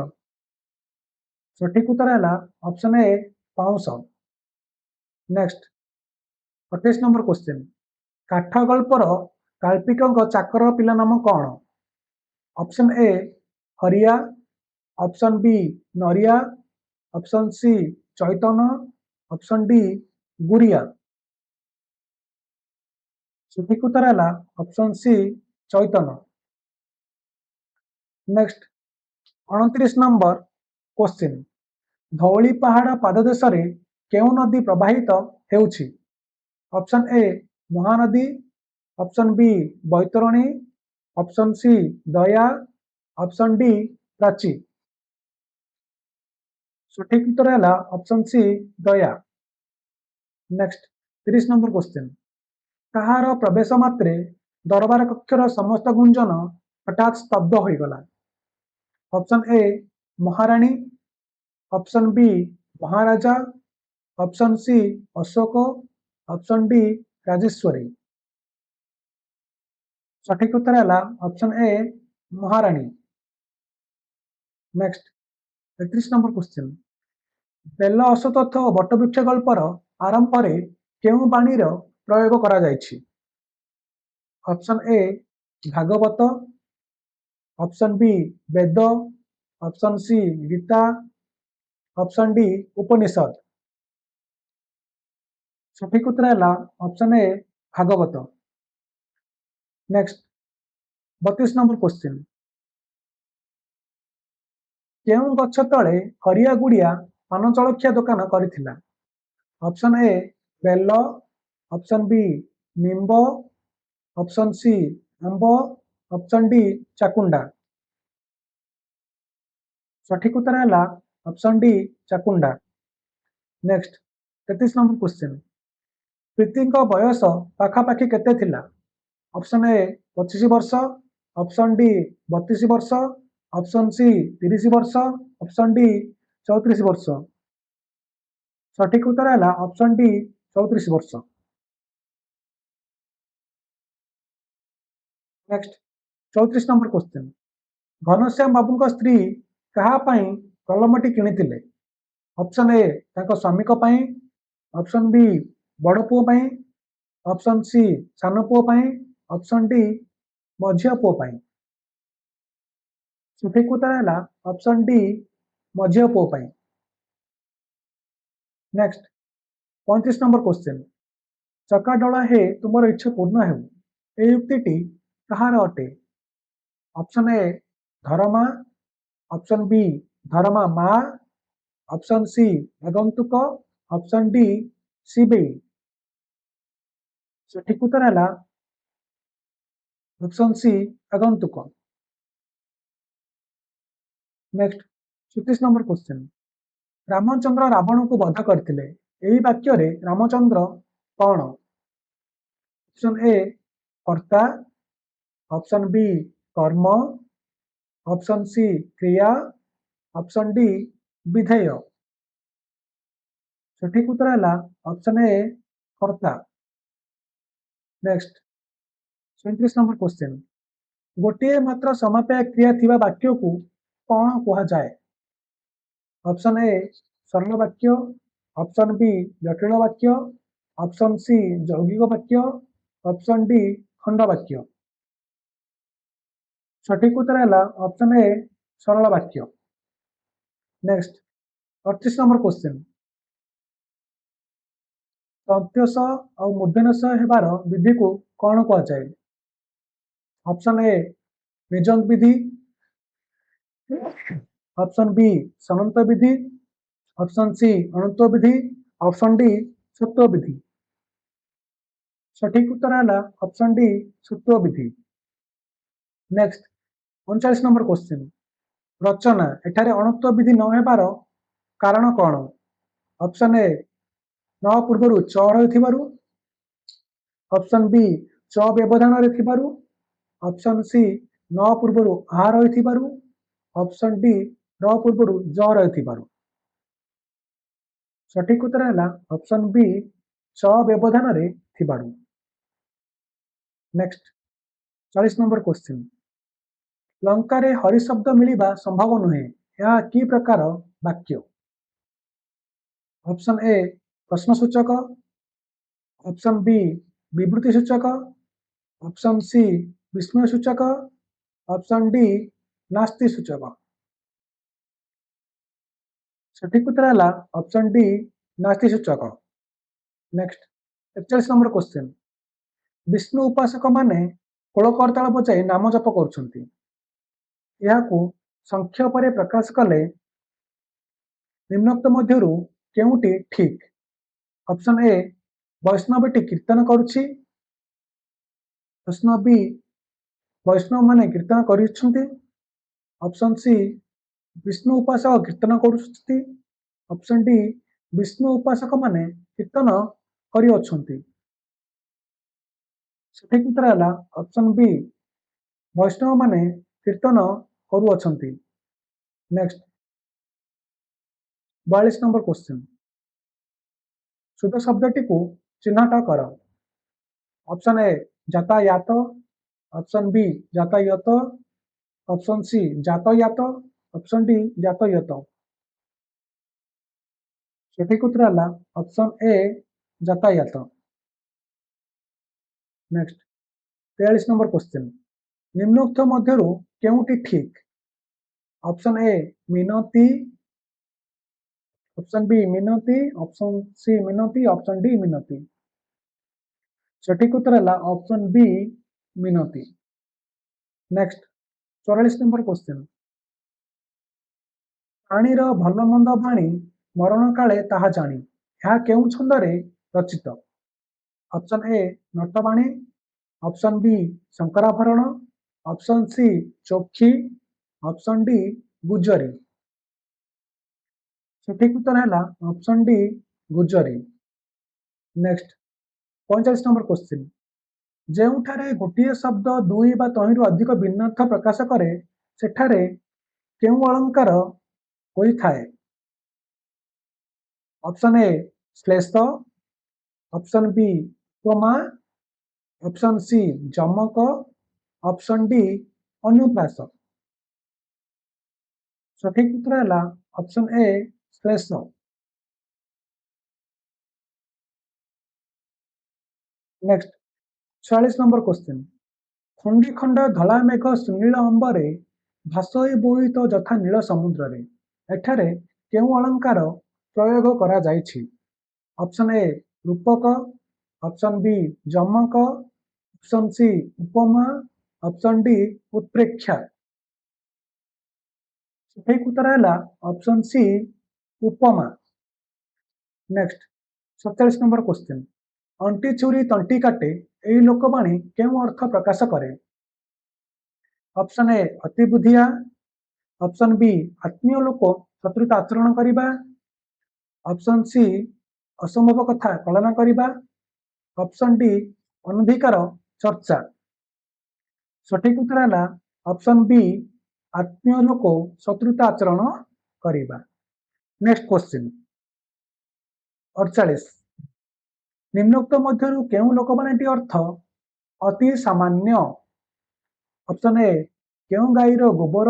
सठिक उत्तर है ऑप्शन ए पाउंस। नेक्स्ट 28 नंबर क्वेश्चन, काठ गल्पर काल्पिक चाकर पिला नाम कौन? Option A Hariya, option B Nariya, option C Chaitan, option D Guriya. सठिक उत्तर है option C Chaitan. Next 29 number question, Dhauli पहाड़ पाददेश केउ नदी प्रवाहित हेउछि? Option A Mahanadi, option B Baitarani, option C Daya, option D Prachi. सठिक उत्तर है option C Daya. Next 30 number question, कहार प्रवेश मात्रे दरबार कक्षर समस्त गुंजन हठात स्तब्ध हो गला? Option A Maharani, option B Maharaja, option C Ashok, option D Rajeshwari. सठिक उत्तर है option A Maharani. Next 33 number question, बेल असतथ बटवृक्ष गल्पर आरंभ में केउ बाणी प्रयोग करा जायछि? Option A Bhagavat, option B Veda, option C Gita, option D Upanishad. सठिक उत्तर है option A Bhagavat. Next 32 number question, केउ गछ तले हरिया गुड़िया पान जलखिया दुकान करथिला? ऑप्शन ए बेल, ऑप्शन बी निम्ब, ऑप्शन सी आंब, ऑप्शन डी चाकुंडा। सठिक उत्तर है ऑप्शन डी चाकुंडा। नेक्स्ट 33 नंबर क्वेश्चन, प्रीति बयस पाखापाखि केते थिला? ऑप्शन ए 25 वर्ष, ऑप्शन डी 32 वर्ष, ऑप्शन सी 30 वर्ष, ऑप्शन डी 34 वर्ष। सठिक उत्तर है ऑप्शन डी 34 वर्ष। नेक्स्ट 34 नंबर क्वेश्चन, घनश्याम बाबू स्त्री कहा कलमटी किଣିथिले? ऑप्शन ए तांको स्वामी को पाई, ऑप्शन बी बड़ पुओ पाई, ऑप्शन सी सान पुओ पाई, ऑप्शन डी मझिया पुओ पाई। सठिक उत्तर है ऑप्शन डी मझिया पुओ पाई। नेक्स्ट 35 नंबर क्वेश्चन चका डोला हे तुमर इच्छा पूर्ण हेउ ए युक्तिटी कहार अटे? Option A Dharma, option B Dharma मा, ऑप्शन सी आगंतुक, ऑप्शन डी सिबेई। सठिक उत्तर है ऑप्शन सी आगंतुक। Next 36 number question Ramachandra Ravana को वध करथिले एही वाक्य रे रामचंद्र कौन? ऑप्शन ए कर्ता, ऑप्शन बी कर्म, ऑप्शन सी क्रिया, ऑप्शन डी विधेय। सठिक उत्तर है ऑप्शन ए कर्ता। नेक्स्ट 37 नंबर क्वेश्चन गोटे मात्र समाप्य क्रिया थिबा वाक्य को कौन कहा जाए? ऑप्शन ए सरल वाक्य, ऑप्शन बी जटिल वाक्य, ऑप्शन सी यौगिक वाक्य, ऑप्शन डी खंड वाक्य। सठिक उत्तर है ऑप्शन ए सरल वाक्य। नेक्स्ट 38 नंबर क्वेश्चन तंत्यस और मूर्धन्यस हेबार विधि को कौन कहा जाए? ऑप्शन ए निजंत विधि, ऑप्शन बी सनंत विधि, ऑप्शन सी अनंत विधि, ऑप्शन डी सत्व विधि। सठिक उत्तर है ऑप्शन डी सत्व विधि। नेक्स्ट 39 नंबर क्वेश्चन रचना एठारे अणुत्व विधि न हेबार कारण कौन? ऑप्शन ए न पूर्व च रही, ऑप्शन बी च व्यवधान रे थिबारु, ऑप्शन सी न पूर्व आ रही, ऑप्शन डी न पूर्व ज रही। सठिक उत्तर है ऑप्शन बी च व्यवधान रे थिबारु। नेक्स्ट 40 नंबर क्वेश्चन लंका रे हरि शब्द मिलिबा संभव नुहे यह कि प्रकार वाक्य? ऑप्शन ए प्रश्नसूचक, ऑप्शन बी विवृत्ति सूचक, ऑप्शन सी विस्मय सूचक, ऑप्शन डी नास्ति सूचक। सठिक उत्तर है ऑप्शन डी नास्ति सूचक। नेक्स्ट 41 नंबर क्वेश्चन विष्णु उपासक माने कोल करताल बजाई नाम जप करुछंती याकू संक्षेप प्रकाश कले निम्नोक्त मध्यरु केउटी ठीक? ऑप्शन ए वैष्णवटी कीर्तन करुछि, ऑप्शन बी वैष्णव माने कीर्तन करिछंती, ऑप्शन सी विष्णु उपासक कीर्तन करुछंती, ऑप्शन डी विष्णु उपासक माने कीर्तन करि अछंती। सठिक उत्तर है ऑप्शन बी वैष्णव माने कीर्तन करू अछंती। नेक्स्ट 42 नंबर क्वेश्चन शुद्ध शब्दटी को चिन्हट कर। ऑप्शन ए यातायात, ऑप्शन बी यातायात, ऑप्शन सी यातायात, ऑप्शन डी यातायात। सठिक उत्तर है ऑप्शन ए यातायात। नेक्स्ट 43 नंबर क्वेश्चन निम्नोक्त मध्यरु केउटी ठीक? Option A Minati, option B Minati, option C Minati, option D Minati. सठिक उत्तर है option B Minati. Next 44 number question प्राणीर भल मंद बाणी मरण काले ताहा जानी यह केउ छंदरे रचित? ऑप्शन ए नटवाणी, ऑप्शन बी शंकराभरण, ऑप्शन सी चोखी, ऑप्शन डी गुजरी। सठिक उत्तर है ऑप्शन डी गुजरी। नेक्स्ट 45 नंबर क्वेश्चन जेउठारे गोटे शब्द दुई बा तहिंरु अधिक भिन्नार्थ प्रकाश करे सेठारे केउ अलंकार होई थाए? ऑप्शन ए श्लेष, ऑप्शन बी उपमा, ऑप्शन सी जमक, ऑप्शन डी अनुप्रास। ସଠିକ ଉତ୍ତର ହେଲା ଅପସନ ଏ ଶ୍ଲେଷ। Next 46 number question. ଖଣ୍ଡି ଖଣ୍ଡ ଧଳା ମେଘ ସୁନୀଳ ଅମ୍ବରେ ଭାସୋଇ ବୋଇତ ଯଥା ନୀଳ ସମୁଦ୍ରରେ। ଏଠାରେ କେଉଁ ଅଳଙ୍କାର ପ୍ରୟୋଗ କରାଯାଇଛି? ଅପସନ ଏ ରୂପକ, ଅପସନ ବି ଯମକ, ଅପସନ ସି ଉପମା, ଅପସନ ଡି ଉତ୍ପ୍ରେକ୍ଷା। ସଠିକ ଉତ୍ତର ହେଲା ଅପସନ ସି ଉପମା। Next 47 number question. ଅଣ୍ଟି ଛୁରୀ ତଣ୍ଟି କାଟେ ଏହି ଲୋକବାଣୀ କେଉଁ ଅର୍ଥ ପ୍ରକାଶ କରେ? ଅପସନ ଏ ଅତି ବୁଦ୍ଧିଆ, ଅପସନ ବି ଆତ୍ମୀୟ ଲୋକ ଶତ୍ରୁତା ଆଚରଣ କରିବା, ଅପସନ ସି ଅସମ୍ଭବ କଥା କଳନା କରିବା, ଅପସନ ଡି ଅନଧିକାର ଚର୍ଚ୍ଚା। ସଠିକ ଉତ୍ତର ହେଲା ଅପସନ ବି ଆତ୍ମୀୟ ଲୋକ ଶତ୍ରୁତା ଆଚରଣ କରିବା। Next question 48। ନିମ୍ନୋକ୍ତ ମଧ୍ୟରୁ କେଉଁ ଲୋକବାଣୀଟି ଅର୍ଥ ଅତି ସାମାନ୍ୟ? ଅପସନ ଏ କେଉଁ ଗାଈର ଗୋବର,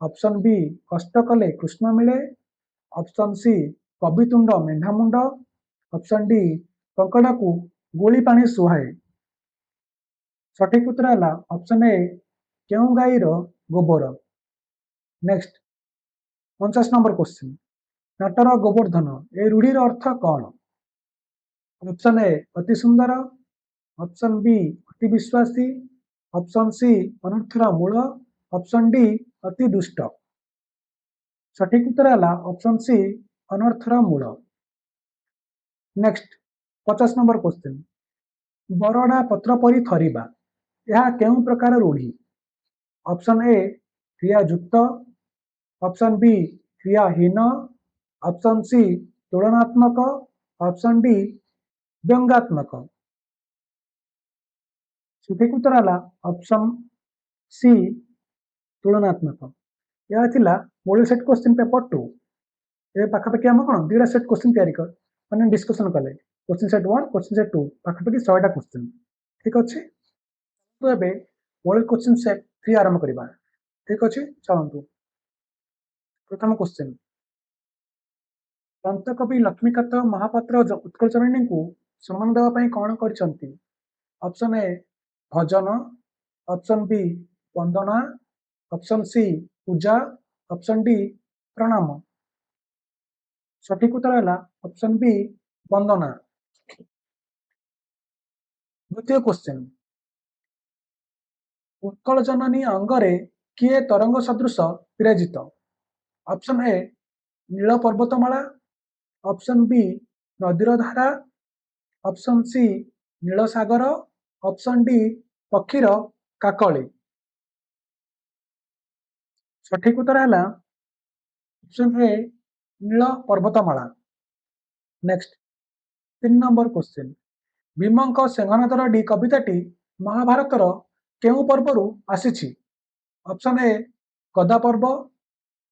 ଅପସନ ବି କଷ୍ଟ କଲେ କୃଷ୍ଣ ମିଳେ, ଅପସନ ସି କବିତୁଣ୍ଡ ମେଣ୍ଢା ମୁଣ୍ଡ, ଅପସନ ଡି କଙ୍କଡାକୁ ଗୋଳି ପାଣି ସୁହାଏ। ସଠିକ ଉତ୍ତର ହେଲା ଅପସନ ଏ କେଉଁ ଗାଈର ଗୋବର। Next 49 number question. ନାଟର ଗୋବର୍ଦ୍ଧନ ଏ ରୂଢିର ଅର୍ଥ କଣ? ଅପସନ ଏ ଅତି ସୁନ୍ଦର, ଅପସନ ବି ଅତି ବିଶ୍ୱାସୀ, ଅପସନ ସି ଅନର୍ଥର ମୂଳ, ଅପସନ ଡି ଅତି ଦୁଷ୍ଟ। ସଠିକ ଉତ୍ତର ହେଲା ଅପସନ ସି ଅନର୍ଥର ମୂଳ। Next 50 number question. ବରଡା ପତ୍ର ପରି ଥରିବା ଏହା କେଉଁ ପ୍ରକାର ରୂଢି? ଅପସନ ଏ କ୍ରିୟାଯୁକ୍ତ, ଅପସନ ବି କ୍ରିୟାହୀନ, ଅପସନ ସି ତୁଳନାତ୍ମକ, ଅପସନ ଡି ବ୍ୟଙ୍ଗାତ୍ମକ। ସଠିକ ଉତ୍ତର ହେଲା ଅପସନ ସି ତୁଳନାତ୍ମକ। ଏହା ଥିଲା ମଡେଲ ସେଟ୍ କ୍ୱେଶ୍ଚିନ୍ ପେପର 2। ଏବେ ପାଖାପାଖି ଆମେ କଣ ଦୁଇଟା ସେଟ୍ କ୍ୱେଶ୍ଚିନ୍ ତିଆରି ମାନେ ଡିସ୍କସନ କଲେ। କ୍ୱେଶ୍ଚିନ୍ ସେଟ୍ 1, କ୍ୱେଶ୍ଚିନ୍ ସେଟ୍ 2 ପାଖାପାଖି 100ଟା କ୍ୱେଶ୍ଚିନ୍। ଠିକ ଅଛି। ତ ଏବେ ମଡେଲ କ୍ୱେଶ୍ଚିନ୍ ସେଟ୍ 3 ଆରମ୍ଭ କରିବା। ଠିକ ଅଛି, ଚାଲନ୍ତୁ। ପ୍ରଥମ କ୍ୱେଶ୍ଚିନ୍। ଦନ୍ତକବି ଲକ୍ଷ୍ମୀକାନ୍ତ ମହାପାତ୍ର ଉତ୍କଳଚରଣୀଙ୍କୁ ସମ୍ମାନ ଦେବା ପାଇଁ କଣ କରିଛନ୍ତି? ଅପସନ ଏ ଭଜନ, ଅପସନ ବି ବନ୍ଦନା, ଅପସନ ସି ପୂଜା, ଅପସନ ଡି ପ୍ରଣାମ। ସଠିକ ଉତ୍ତର ହେଲା ଅପସନ ବି ବନ୍ଦନା। ଦ୍ୱିତୀୟ କ୍ୱେଶ୍ଚିନ୍। ଉତ୍କଳ ଜନନୀ ଅଙ୍ଗରେ କିଏ ତରଙ୍ଗ ସଦୃଶ ବିରାଜିତ? ଅପସନ ଏ ନୀଳ ପର୍ବତମାଳା, ଅପସନ ବି ନଦୀର ଧାରା, ଅପସନ ସି ନୀଳ ସାଗର, ଅପସନ ଡି ପକ୍ଷୀର କାକଳି। ସଠିକ ଉତ୍ତର ହେଲା ଅପସନ ଏ ନୀଳ ପର୍ବତମାଳା। Next 3 number question. ଭୀମଙ୍କ ସିଂହନାଦର ଡି କବିତାଟି ମହାଭାରତର କେଉଁ ପର୍ବରୁ ଆସିଛି? ଅପସନ ଏ ଗଦା ପର୍ବ,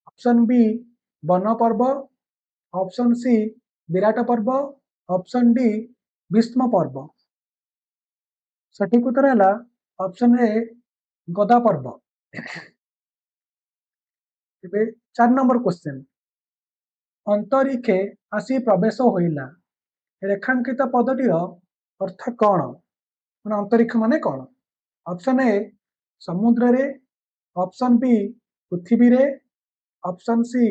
ଅପସନ ବି ବନ ପର୍ବ, ଅପସନ ସି ବିରାଟ ପର୍ବ, ଅପସନ ଡି ଭୀଷ୍ମ ପର୍ବ। ସଠିକ ଉତ୍ତର ହେଲା ଅପସନ ଏ ଗଦା ପର୍ବ। ଏବେ 4 ନମ୍ବର କ୍ୱେଶ୍ଚିନ୍। ଅନ୍ତରୀକ୍ଷେ ଆସି ପ୍ରବେଶ ହୋଇଲା ରେଖାଙ୍କିତ ପଦଟିର ଅର୍ଥ କଣ? ମାନେ ଅନ୍ତରୀକ୍ଷ ମାନେ କଣ? ଅପସନ ଏ ସମୁଦ୍ରରେ, ଅପସନ ବି ପୃଥିବୀରେ, ଅପସନ ସି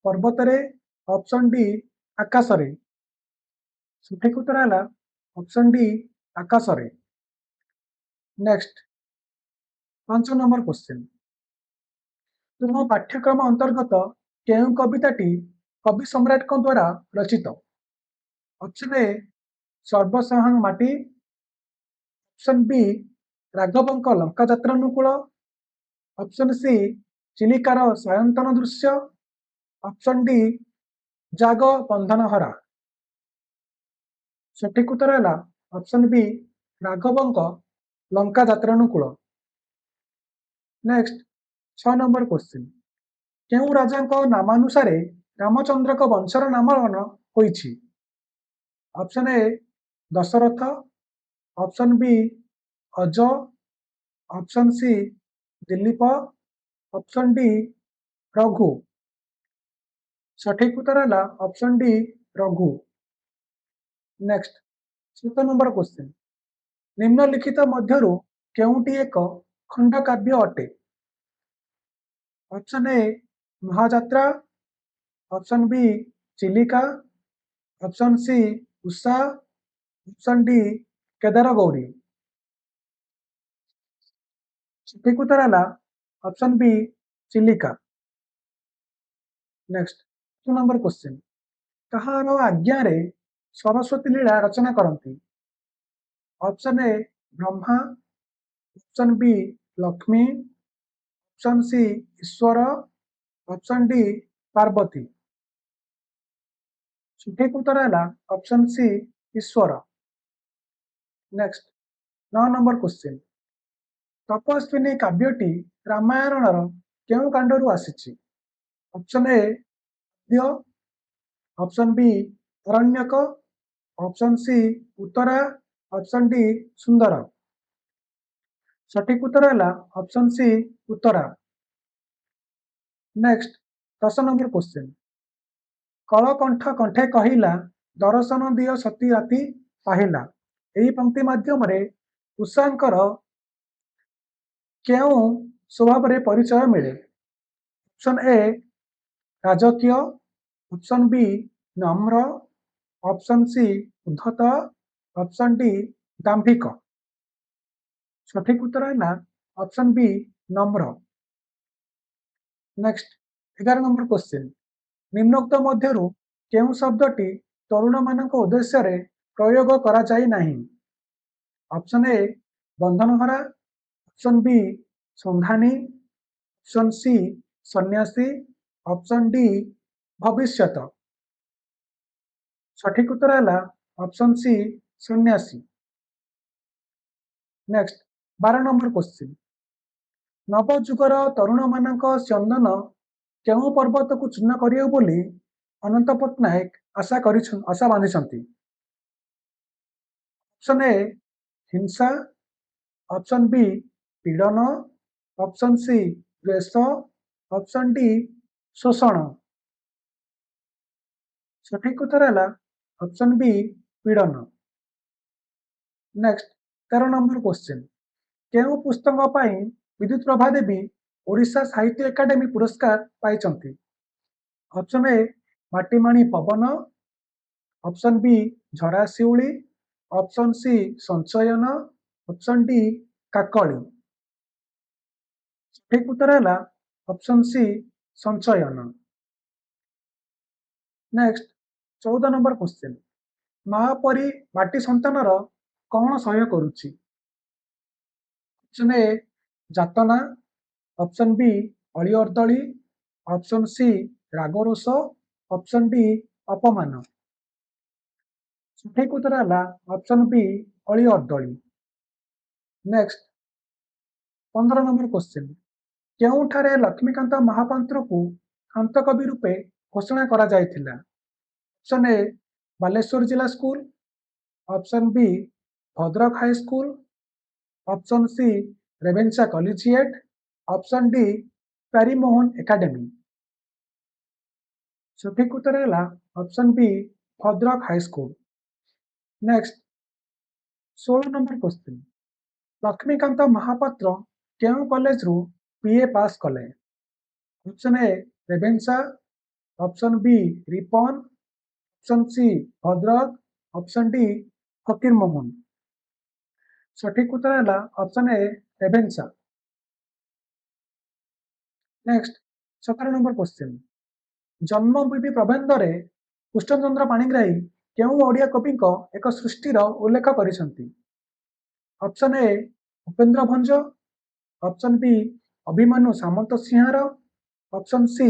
ପର୍ବତରେ, ଅପସନ ଡି ଆକାଶରେ। ସଠିକ ଉତ୍ତର ହେଲା ଅପସନ ଡି ଆକାଶରେ। Next 5 number question. ତୁମ ପାଠ୍ୟକ୍ରମ ଅନ୍ତର୍ଗତ କେଉଁ କବିତାଟି କବି ସମ୍ରାଟଙ୍କ ଦ୍ୱାରା ରଚିତ? ଅପସନ ଏ ସର୍ବସାହାଣ ମାଟି, ଅପସନ ବି ରାଘବଙ୍କ ଲଙ୍କା ଯାତ୍ରାନୁକୂଳ, ଅପସନ ସି ଚିଲିକାର ସାୟନ୍ତନ ଦୃଶ୍ୟ, ଅପସନ ଡି ଜାଗ ବନ୍ଧନହରା। ସଠିକ ଉତ୍ତର ହେଲା ଅପସନ ବି ରାଘବଙ୍କ ଲଙ୍କା ଯାତ୍ରାନୁକୂଳ। Next 6 number question. କେଉଁ ରାଜାଙ୍କ ନାମାନୁସାରେ ରାମଚନ୍ଦ୍ରଙ୍କ ବଂଶର ନାମକରଣ ହୋଇଛି? Option A Dasharatha, option B Aja, option C Dilip, option D Raghu. सठिक उत्तर है option D Raghu. Next 7 number question निम्नलिखित मध्यरु केउटी एक खंडकाव्य अटे? Option A Mahajatra, option B Chilika, option C Usha, option D Kedar Gauri. सठिक उत्तर है option B Chilika. Next 2 number question कहार आज्ञा रे सरस्वती लीला रचना करती? Option A Brahma, option B Lakshmi, option C ईश्वर, ऑप्शन डी पार्वती। सठिक उत्तर है ऑप्शन सी ईश्वर। नेक्स्ट 9 नंबर क्वेश्चन तपस्विनी काव्यटी रामायणर केउ कांडरू आसीछि? ऑप्शन ए द्य, ऑप्शन बी अरण्यक, ऑप्शन सी उत्तरा, ऑप्शन डी सुंदर। सठिक उत्तर है ऑप्शन सी उत्तरा। नेक्स्ट 10 नंबर क्वेश्चन कलकंठ कंठे कहिला दर्शन दियो सती राति पाहिला एही पंक्ति माध्यम रे उषांकर केउ स्वभाव रे परिचय मिले? ऑप्शन ए राजकीय, ऑप्शन बी नम्र, ऑप्शन सी उद्धत, ऑप्शन डी दाम्भिक। सठिक उत्तर है ऑप्शन बी नम्र। नेक्स्ट 11 नंबर क्वेश्चन निम्नोक्त मध्यरु केउ शब्दटी तरुण मानक उद्देश्य रे प्रयोग करा जाई नाही? ऑप्शन ए बंधनहरा, ऑप्शन बी संधानी, ऑप्शन सी सन्यासी, ऑप्शन डी भविष्यत। सठिक उत्तर है ऑप्शन सी सन्यासी। नेक्स्ट 12 नंबर क्वेश्चन नवजुगर तरुण मानक चंदन केउ पर्वत को चूर्ण करियो बोली अनंत पट्टनायक आशा बांधिछंती? ऑप्शन ए हिंसा, ऑप्शन बी पीड़न, ऑप्शन सी द्वेष, ऑप्शन डी शोषण। सठिक उत्तर है ऑप्शन बी पीड़न। नेक्स्ट 13 नंबर क्वेश्चन केउ पुस्तक पाई विद्युत प्रभा देवी ओडिशा साहित्य एकाडेमी पुरस्कार पाइछंती? ऑप्शन ए माटीमाणी पवन, ऑप्शन बी झरा शिउली, ऑप्शन सी संचयन, ऑप्शन डी काकली। सठिक उत्तर है ऑप्शन सी संचयन। नेक्स्ट 14 नंबर क्वेश्चन महापरी माटी संतानर कौन सह्य करुछि? ऑप्शन ए जातना, ऑप्शन बी अली अर्दली, ऑप्शन सी रागरोष, ऑप्शन डी अपमान। सठिक उत्तर है ऑप्शन बी अली अर्दली। नेक्स्ट 15 नंबर क्वेश्चन केउठारे लक्ष्मीकांत महापात्र को कांत कवि रूपे घोषणा करा जायथिला? ऑप्शन ए बालेश्वर जिला school, option B Bhadrak high school, option C Ravenshaw collegiate, option D Pyarimohan academy. सठिक उत्तर है option B Bhadrak high school. Next 16 number question Laxmikanta Mohapatra केउ कॉलेज रु बीए पास कले? Option A Ravenshaw, option B Ripon, option C Bhadrak, option D Fakir Mohan. सठिक उत्तर है option A Ravenshaw. Next 17 number question जन्मभूमि प्रबंध रे कृष्णचंद्र पाणिग्राही केउ ओडिया कवि एक सृष्टिर उल्लेख करिसंती? Option A Upendra Bhanj, option B Abhimanyu Samanta सिंहार, option C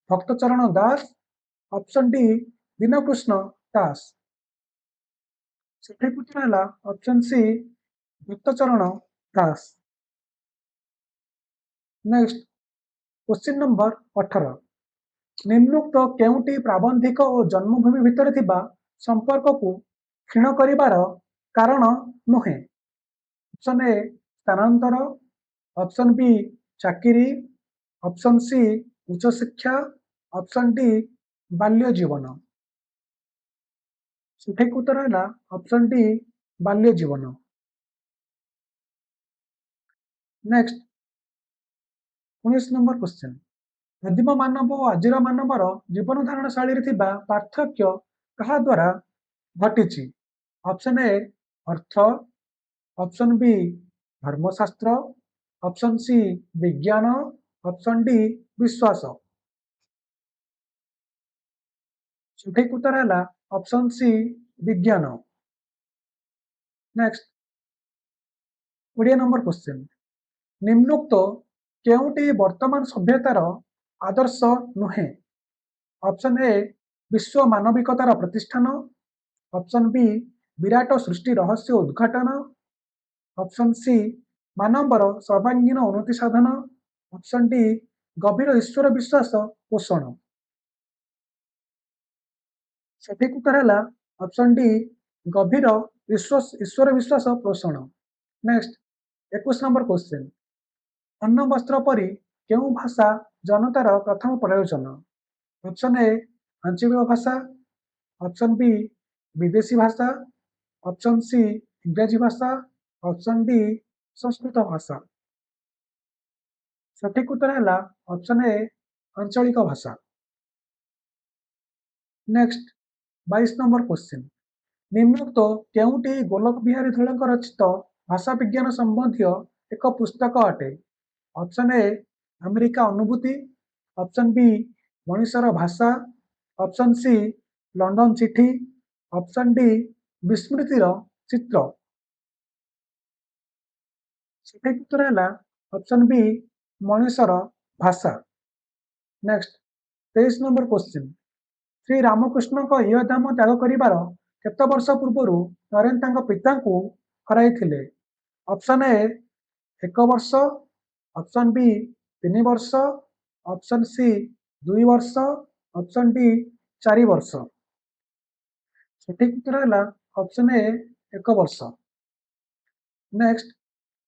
Bhaktacharan Das, option D Dinakrushna Das. सठिक उत्तर है option C Bhaktacharan Das. Next question number 18 निम्नोक्त केउटी प्राबंधिक और जन्मभूमि भितर थिबा संपर्क को क्षीण करिवार कारण नुहे? ऑप्शन ए स्थानांतर, ऑप्शन बी चाकिरी, ऑप्शन सी उच्च शिक्षा, ऑप्शन डी बाल्य जीवन। सठिक उत्तर है ऑप्शन डी बाल्य जीवन। नेक्स्ट 19 नंबर क्वेश्चन आदिम मानव और आजिर मानवर जीवन धारण शैली थिबा पार्थक्य कहा द्वारा घटिछि। ऑप्शन ए अर्थ, ऑप्शन बी धर्मशास्त्र, ऑप्शन सी विज्ञान, ऑप्शन डी विश्वास। सठिक उत्तर है ऑप्शन सी विज्ञान। नेक्स्ट 20 नंबर क्वेश्चन निम्नोक्त केउटी वर्तमान सभ्यतार आदर्श नुहे। ऑप्शन ए विश्व मानविकतार प्रतिष्ठान, ऑप्शन बी विराट सृष्टि रहस्य उद्घाटन, ऑप्शन सी मानवर सर्वांगीण उन्नति साधन, ऑप्शन डी गभीर ईश्वर विश्वास पोषण। सठिक उत्तर है ऑप्शन डी गभीर ईश्वर विश्वास पोषण। नेक्स्ट 21 नंबर क्वेश्चन अन्न वस्त्र परी केउं भाषा जनतार प्रथम प्रयोजन। ऑप्शन ए आंचलिक भाषा, ऑप्शन बी विदेशी भाषा, ऑप्शन सी इंग्रजी भाषा, ऑप्शन डी संस्कृत भाषा। सठिक उत्तर है ऑप्शन ए आंचलिक भाषा। नेक्स्ट 22 नंबर क्वेश्चन निम्नोक्त केउटी गोलक बिहारी धुलक रचित भाषा विज्ञान संबंधी एक पुस्तक अटे। ऑप्शन ए अमेरिका अनुभूति, ऑप्शन बी मनीषर भाषा, ऑप्शन सी लंडन चिठी, ऑप्शन डी विस्मृतिर चित्र। सठिक उत्तर है ऑप्शन बी मनीषर भाषा। Next 23 number question Shri Ramakrishna इह धाम त्याग करिवार केते वर्ष पूर्व नरेन पिता हराइथिले। ऑप्शन ए 1 वर्ष, ऑप्शन बी 3 वर्ष, ऑप्शन सी 2 वर्ष, ऑप्शन डी 4 वर्ष। सठिक उत्तर है ऑप्शन ए 1 वर्ष। नेक्स्ट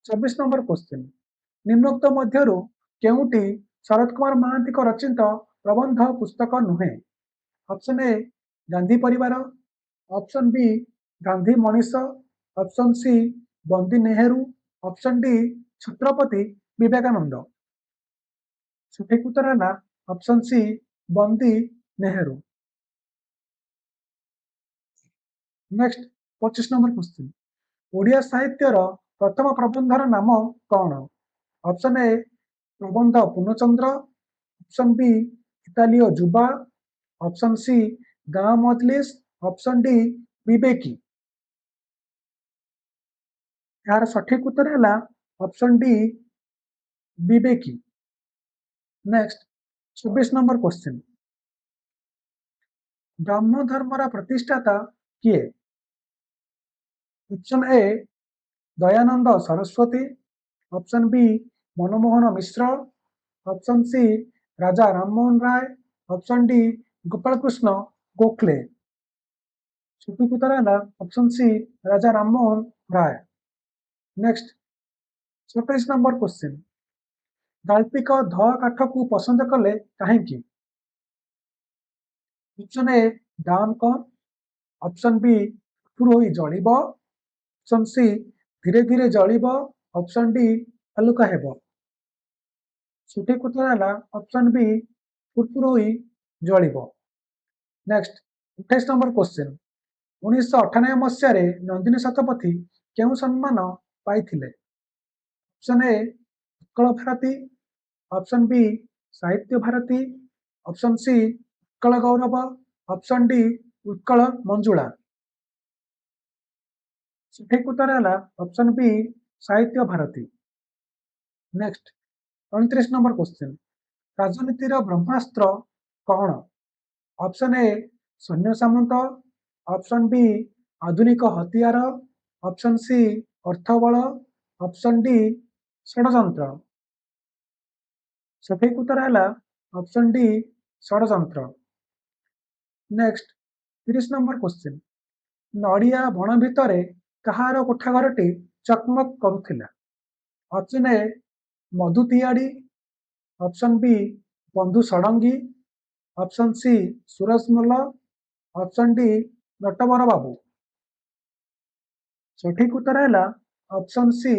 24 नंबर क्वेश्चन निम्नोक्त मध्यरु केउटी शरद कुमार महांती रचित प्रबंध पुस्तक नुहे। ऑप्शन ए गांधी परिवार, option B Gandhi Manish, option C बंदी नेहरू, ऑप्शन डी छत्रपति विवेकानंद। सठिक उत्तर है ऑप्शन सी बंदी Nehru. Next 25 number question Odia साहित्यर प्रथम प्रबंधर नाम कौन। ऑप्शन ए प्रबंध पूर्णचंद्र, ऑप्शन बी इतालीय जुबा, ऑप्शन सी गाँ मजलिस, ऑप्शन डी विवेकी। यार सठिक उत्तर है ऑप्शन डी विवेकी। नेक्स्ट 26 नंबर क्वेश्चन ब्रह्म धर्मर प्रतिष्ठाता किए। Option A Dayanand Saraswati, option B Manmohan Mishra, option C Raja Rammohan Roy, option D Gopal Krishna Gokhale. सठिक उत्तर है option C Raja Rammohan Roy. Next 27 number question गाल्पिक धଳା काठ को पसंद कले कहीं। ऑप्शन ए डाउन कम, ऑप्शन बी पुरोई जलिब, ऑप्शन सी धीरे धीरे जलिब, ऑप्शन डी हलुका हेब। सठिक उत्तर है ऑप्शन बी पुरपुरोई जलिब। नेक्स्ट 28 नंबर क्वेश्चन 1998 मसीह नंदिनी शतपथी केउं सम्मान पाइथिले। Option A Utkal Bharati, option B Sahitya Bharati, option C Utkal Gaurav, option D Utkal Manjula. सठिक उत्तर है option B Sahitya Bharati. Next 29 number question राजनीतिर ब्रह्मास्त्र कौन। ऑप्शन ए सैन्य सामंत, ऑप्शन बी आधुनिक हथियार, ऑप्शन सी अर्थबल, ऑप्शन डी षडयंत्र। सठिक उत्तर है ऑप्शन डी षडयंत्र। नेक्स्ट 30 नंबर क्वेश्चन नड़िया बण भितर कहार कोठाघरटी चकमक करुथिला। Option A Madhu Tiadi, option B Bandhu Sadangi, option C Suraj Malla, option D Natabar Babu. सठिक उत्तर है option C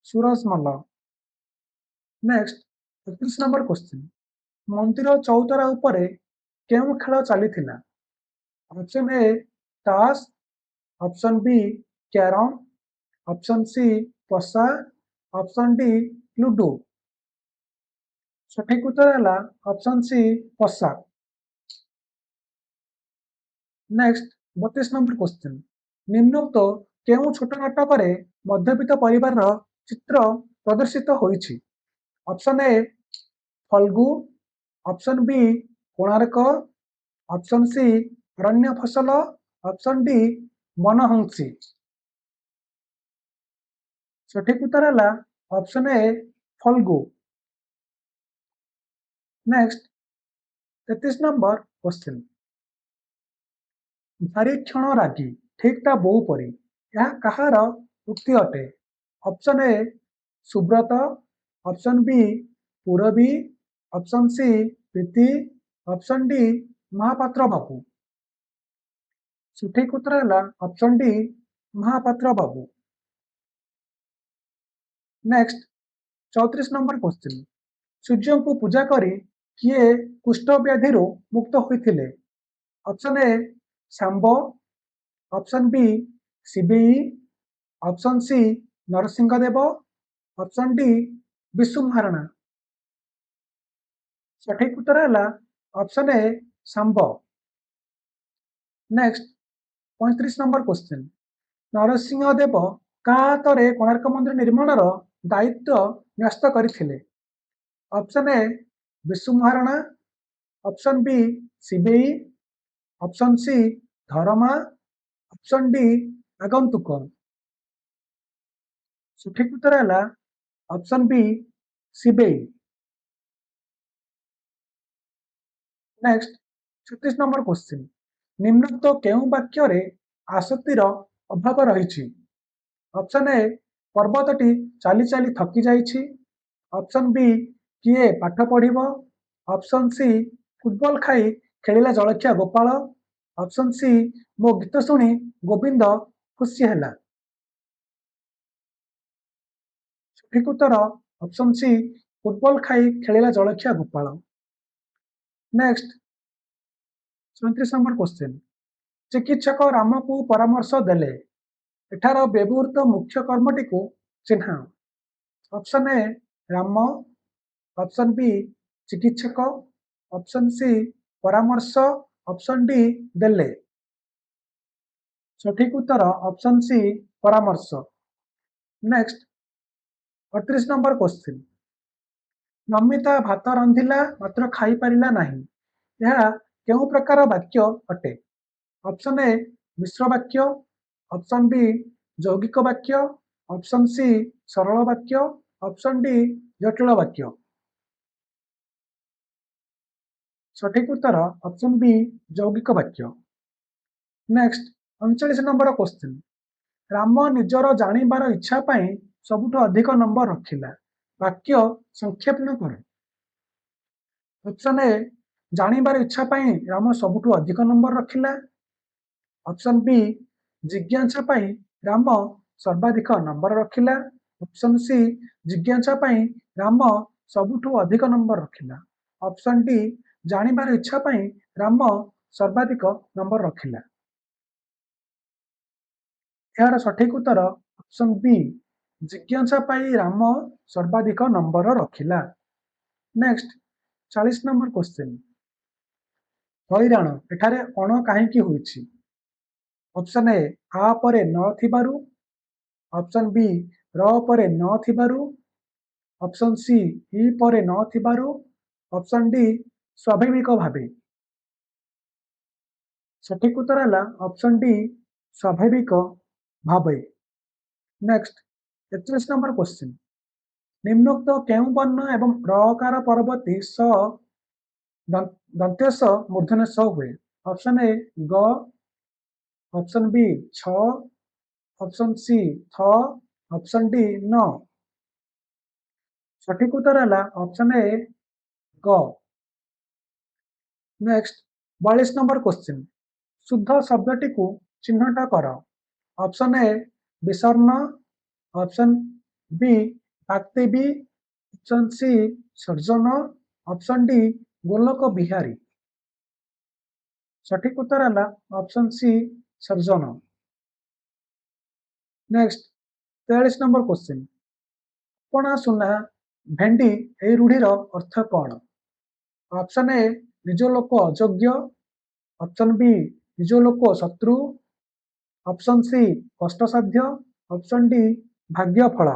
Suraj Malla. Next 31 number question, मंदिर चौतरा उपरे केउं खेल चली? ऑप्शन ए ताश, option B carrom, option C पशा, ऑप्शन डी लूडो। सठिक उत्तर है ऑप्शन सी पशा। नेक्स्ट 32 नंबर क्वेश्चन, निम्नोक्त केउं छोट नाटक मध्यवित्त परिवार चित्र प्रदर्शित होइछि? Option A Phalgu, option B Konark, option C अरण्य फसल, ऑप्शन डी मनहंसी। सठिक उत्तर है option A Phalgu. Next 33 number question, भारी क्षण रागी ठीक ता बोऊ परी यह कहार उक्ति अटे? Option A Subrat, option B Purabi, option C Preeti, option D Mahapatra बाबू। सठिक उत्तर है ऑप्शन डी महापात्र बाबू। नेक्स्ट 34 नंबर क्वेश्चन, सूर्य को पूजा करी किए कुष्ठ व्याधि मुक्त होइथिले? Option A Samba, option B Shibei, option C Narasinghadeva, option D Vishnu Maharana. सठिक उत्तर है option A Samba. Next 35 number question, Narasinghadeva का हाथ कोणार्क मंदिर निर्माण दायित्व न्यस्त करथिले? ऑप्शन ए Vishnu Maharana, option B Shibei, option C Dharma, option D आगंतुक। सठिक उत्तर है option B Shibei. Next 36 number question, निम्नोक्त केउं वाक्य रे आसक्तिर अभाव रही? ऑप्शन ए पर्वतटी चाली चाली थकी जाइछि, ऑप्शन बी किए पाठ पढ़िब, ऑप्शन सी फुटबॉल खाई खेलिला जलखिया गोपाल, ऑप्शन सी मो गीत शुणी गोविंद खुशी हैला। सठिक उत्तर ऑप्शन सी फुटबॉल खाई खेलिला जलखिया गोपाल। नेक्स्ट 37 नंबर क्वेश्चन, चिकित्सक राम को परामर्श देले एठार व्यवहृत मुख्य कर्मटी को चिन्ह? ऑप्शन ए राम, ऑप्शन बी चिकित्सक, ऑप्शन सी परामर्श, ऑप्शन डी देले। सठिक उत्तर ऑप्शन सी परामर्श। नेक्स्ट 38 नंबर क्वेश्चन, नमिता भात रांधिला मात्र खाई पारिला नाही यह केउं प्रकार वाक्य अटे? ऑप्शन ए मिश्र वाक्य, ऑप्शन बी यौगिक वाक्य, ऑप्शन सी सरल वाक्य, ऑप्शन डी जटिल वाक्य। सठिक उत्तर ऑप्शन बी यौगिक वाक्य। नेक्स्ट 39 नंबर क्वेश्चन, राम निजर जानिबार इच्छा पाई सबुठ अधिक नंबर रखिला वाक्य संक्षेपण कर? ऑप्शन ए जानिबार इच्छा पाई राम सबुठ अधिक नंबर रखिला, ऑप्शन बी जिज्ञासा पाई राम सर्वाधिक नंबर रखिला, ऑप्शन सी जिज्ञासा पाई राम सबुठ अधिक नंबर रखिला, ऑप्शन डी जानिबार इच्छा पाई राम सर्वाधिक नंबर रखिला। यार सठिक उत्तर ऑप्शन बी जिज्ञासा पाई राम सर्वाधिक नंबर रखिला। नेक्स्ट 40 नंबर क्वेश्चन, हैराण एठारे अण काहींकी होइछि? ऑप्शन ए आ परे न थिबारु, ऑप्शन बी र परे न थिबारु, ऑप्शन सी ई परे न थिबारु, ऑप्शन डी स्वाभाविक भावे। सठिक उत्तर है ऑप्शन डी स्वाभाविक भावे। नेक्स्ट 41 नंबर क्वेश्चन, निम्नोक्त केउं वर्ण एवं रकार परवर्ती स दंतेश मूर्धन्य स हुए? ऑप्शन ए ग, ऑप्शन बी छ, ऑप्शन सी थ, ऑप्शन डी न। सठिक उत्तर है ऑप्शन ए ग। नेक्स्ट 42 नंबर क्वेश्चन शुद्ध शब्दटी को चिन्हट कर ऑप्शन ए विसर्ण ऑप्शन बी काकदेवी ऑप्शन सी सर्जन ऑप्शन डी गोलक बिहारी सठिक उत्तर है ऑप्शन सी सर्जन। नेक्स्ट 43 नंबर क्वेश्चन पणा सुना भेंडी ए रूढ़ीर अर्थ कौन ऑप्शन ए निज लोक अयोग्य ऑप्शन बी निज लोक शत्रु ऑप्शन सी कष्टसाध्य ऑप्शन डी भाग्य फल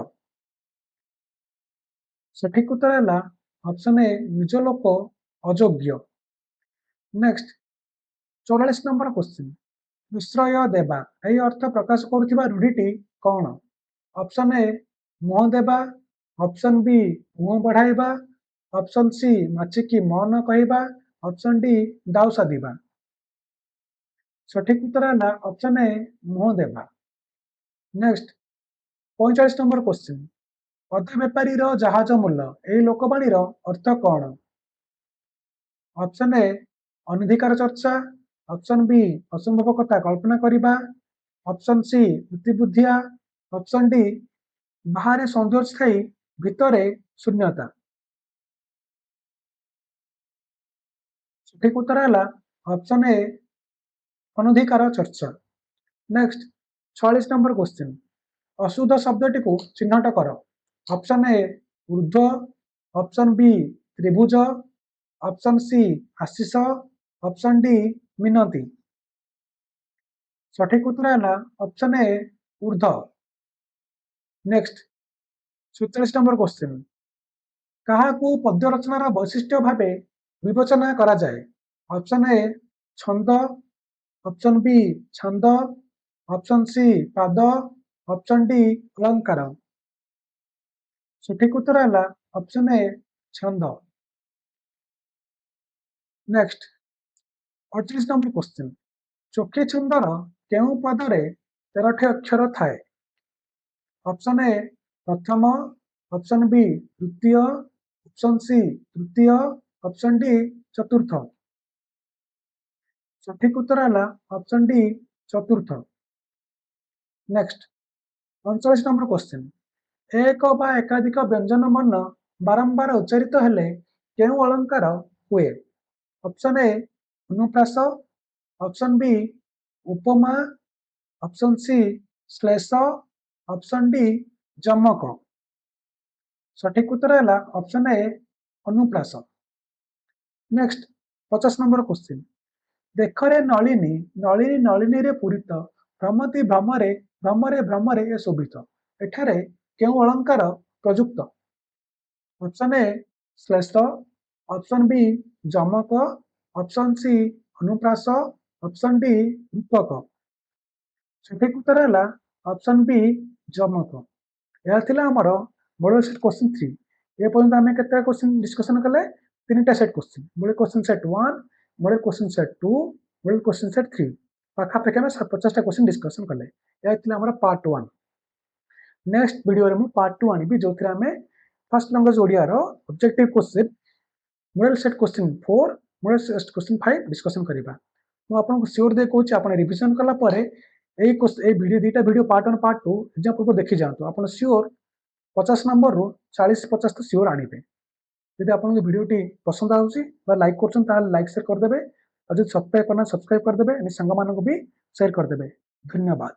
सठिक उत्तर है ऑप्शन ए निज लोक अयोग्य। नेक्स्ट 44 नंबर क्वेश्चन विश्रय देवा यही अर्थ प्रकाश करुवा रूढ़ीटी कौन ऑप्शन ए मुह देवा ऑप्शन बी मुह बढ़ाइबा ऑप्शन सी माछिकी म न कहवा ऑप्शन डी दाउ साधिबा सठिक उत्तर है ऑप्शन ए मुह देवा। नेक्स्ट 45 नंबर क्वेश्चन अधे बेपारी जहाज मूल्य यही लोकवाणी अर्थ कौन ऑप्शन ए अनधिकार चर्चा ऑप्शन बी असंभव कथा कल्पना करने ऑप्शन सी बुद्धिबुद्धिया ऑप्शन डी बाहर सौंदर्य थी भितर शून्यता सठिक उत्तर है ऑप्शन ए अनधिकार चर्चा। नेक्स्ट 46 नंबर क्वेश्चन अशुद्ध शब्दटी को चिन्हट कर ऑप्शन ए ऊर्ध्व ऑप्शन बी त्रिभुज ऑप्शन सी आशीष ऑप्शन डी मिनती सठिक उत्तर है ऑप्शन ए ऊर्ध्व। नेक्स्ट 47 नंबर क्वेश्चन क्या पद्य रचनार वैशिष्ट्य भाव विवेचना करा जाए ऑप्शन ए छंद ऑप्शन बी छंद ऑप्शन सी पाद ऑप्शन डी अलंकार सठिक उत्तर है ऑप्शन ए छंद। नेक्स्ट 38 नंबर क्वेश्चन चोखी छंदर केउ पदरे 13 अक्षर थाए ऑप्शन ए प्रथम ऑप्शन बी द्वितीय ऑप्शन सी तृतीय ऑप्शन डी चतुर्थ सठिक उत्तर है ऑप्शन डी चतुर्थ। नेक्स्ट 39 नंबर क्वेश्चन एक बा एकाधिक व्यंजन वर्ण बारंबार उच्चारित हेले केउ अलंकार हुए ऑप्शन ए अनुप्रास ऑप्शन बी उपमा ऑप्शन सी श्लेष ऑप्शन डी जमक सठिक उत्तर है ऑप्शन ए अनुप्रास। नेक्स्ट 50 नंबर क्वेश्चन देखरे नलिनी नलिनी नलिनी रे पूरित भ्रमति भ्रमरे भ्रमरे भ्रमरे ए शोभित एठारे केउ अलंकार प्रयुक्त ऑप्शन ए श्लेष ऑप्शन बी जमक ऑप्शन सी अनुप्रास ऑप्शन डी रूपक सठिक उत्तर है ऑप्शन बी जमक। यह थिला हमर मॉडल सेट क्वेश्चन 3 ए पर्यंत आमे केते क्वेश्चन डिस्कशन कले तीनटा set question model question set 1 model question set 2 model question set 3 पाखा पाखा में 50 टा क्वेश्चन डिस्कशन कले यह थिला हमर पार्ट 1। नेक्स्ट वीडियो रे मु पार्ट 2 आनिबी जोथरा में फर्स्ट लैंग्वेज ओडिया रो objective question model set question 4 model set question 5 discussion करिबा मु आपन को श्योर दे कहूची आपन रिवीजन कला परे ए वीडियो दुटा वीडियो पार्ट 1 पार्ट 2 एग्जाम पूर्व देखि जांतो आपन श्योर 50 नंबर रो 40-50 तो श्योर आनिबे यदि आपन वीडियोटी पसंद आउची बा लाइक करछन ताल लाइक शेयर कर देबे और जो सब्सक्राइब करना सब्सक्राइब कर देबे अनि संग मानको भी शेयर कर देबे। धन्यवाद।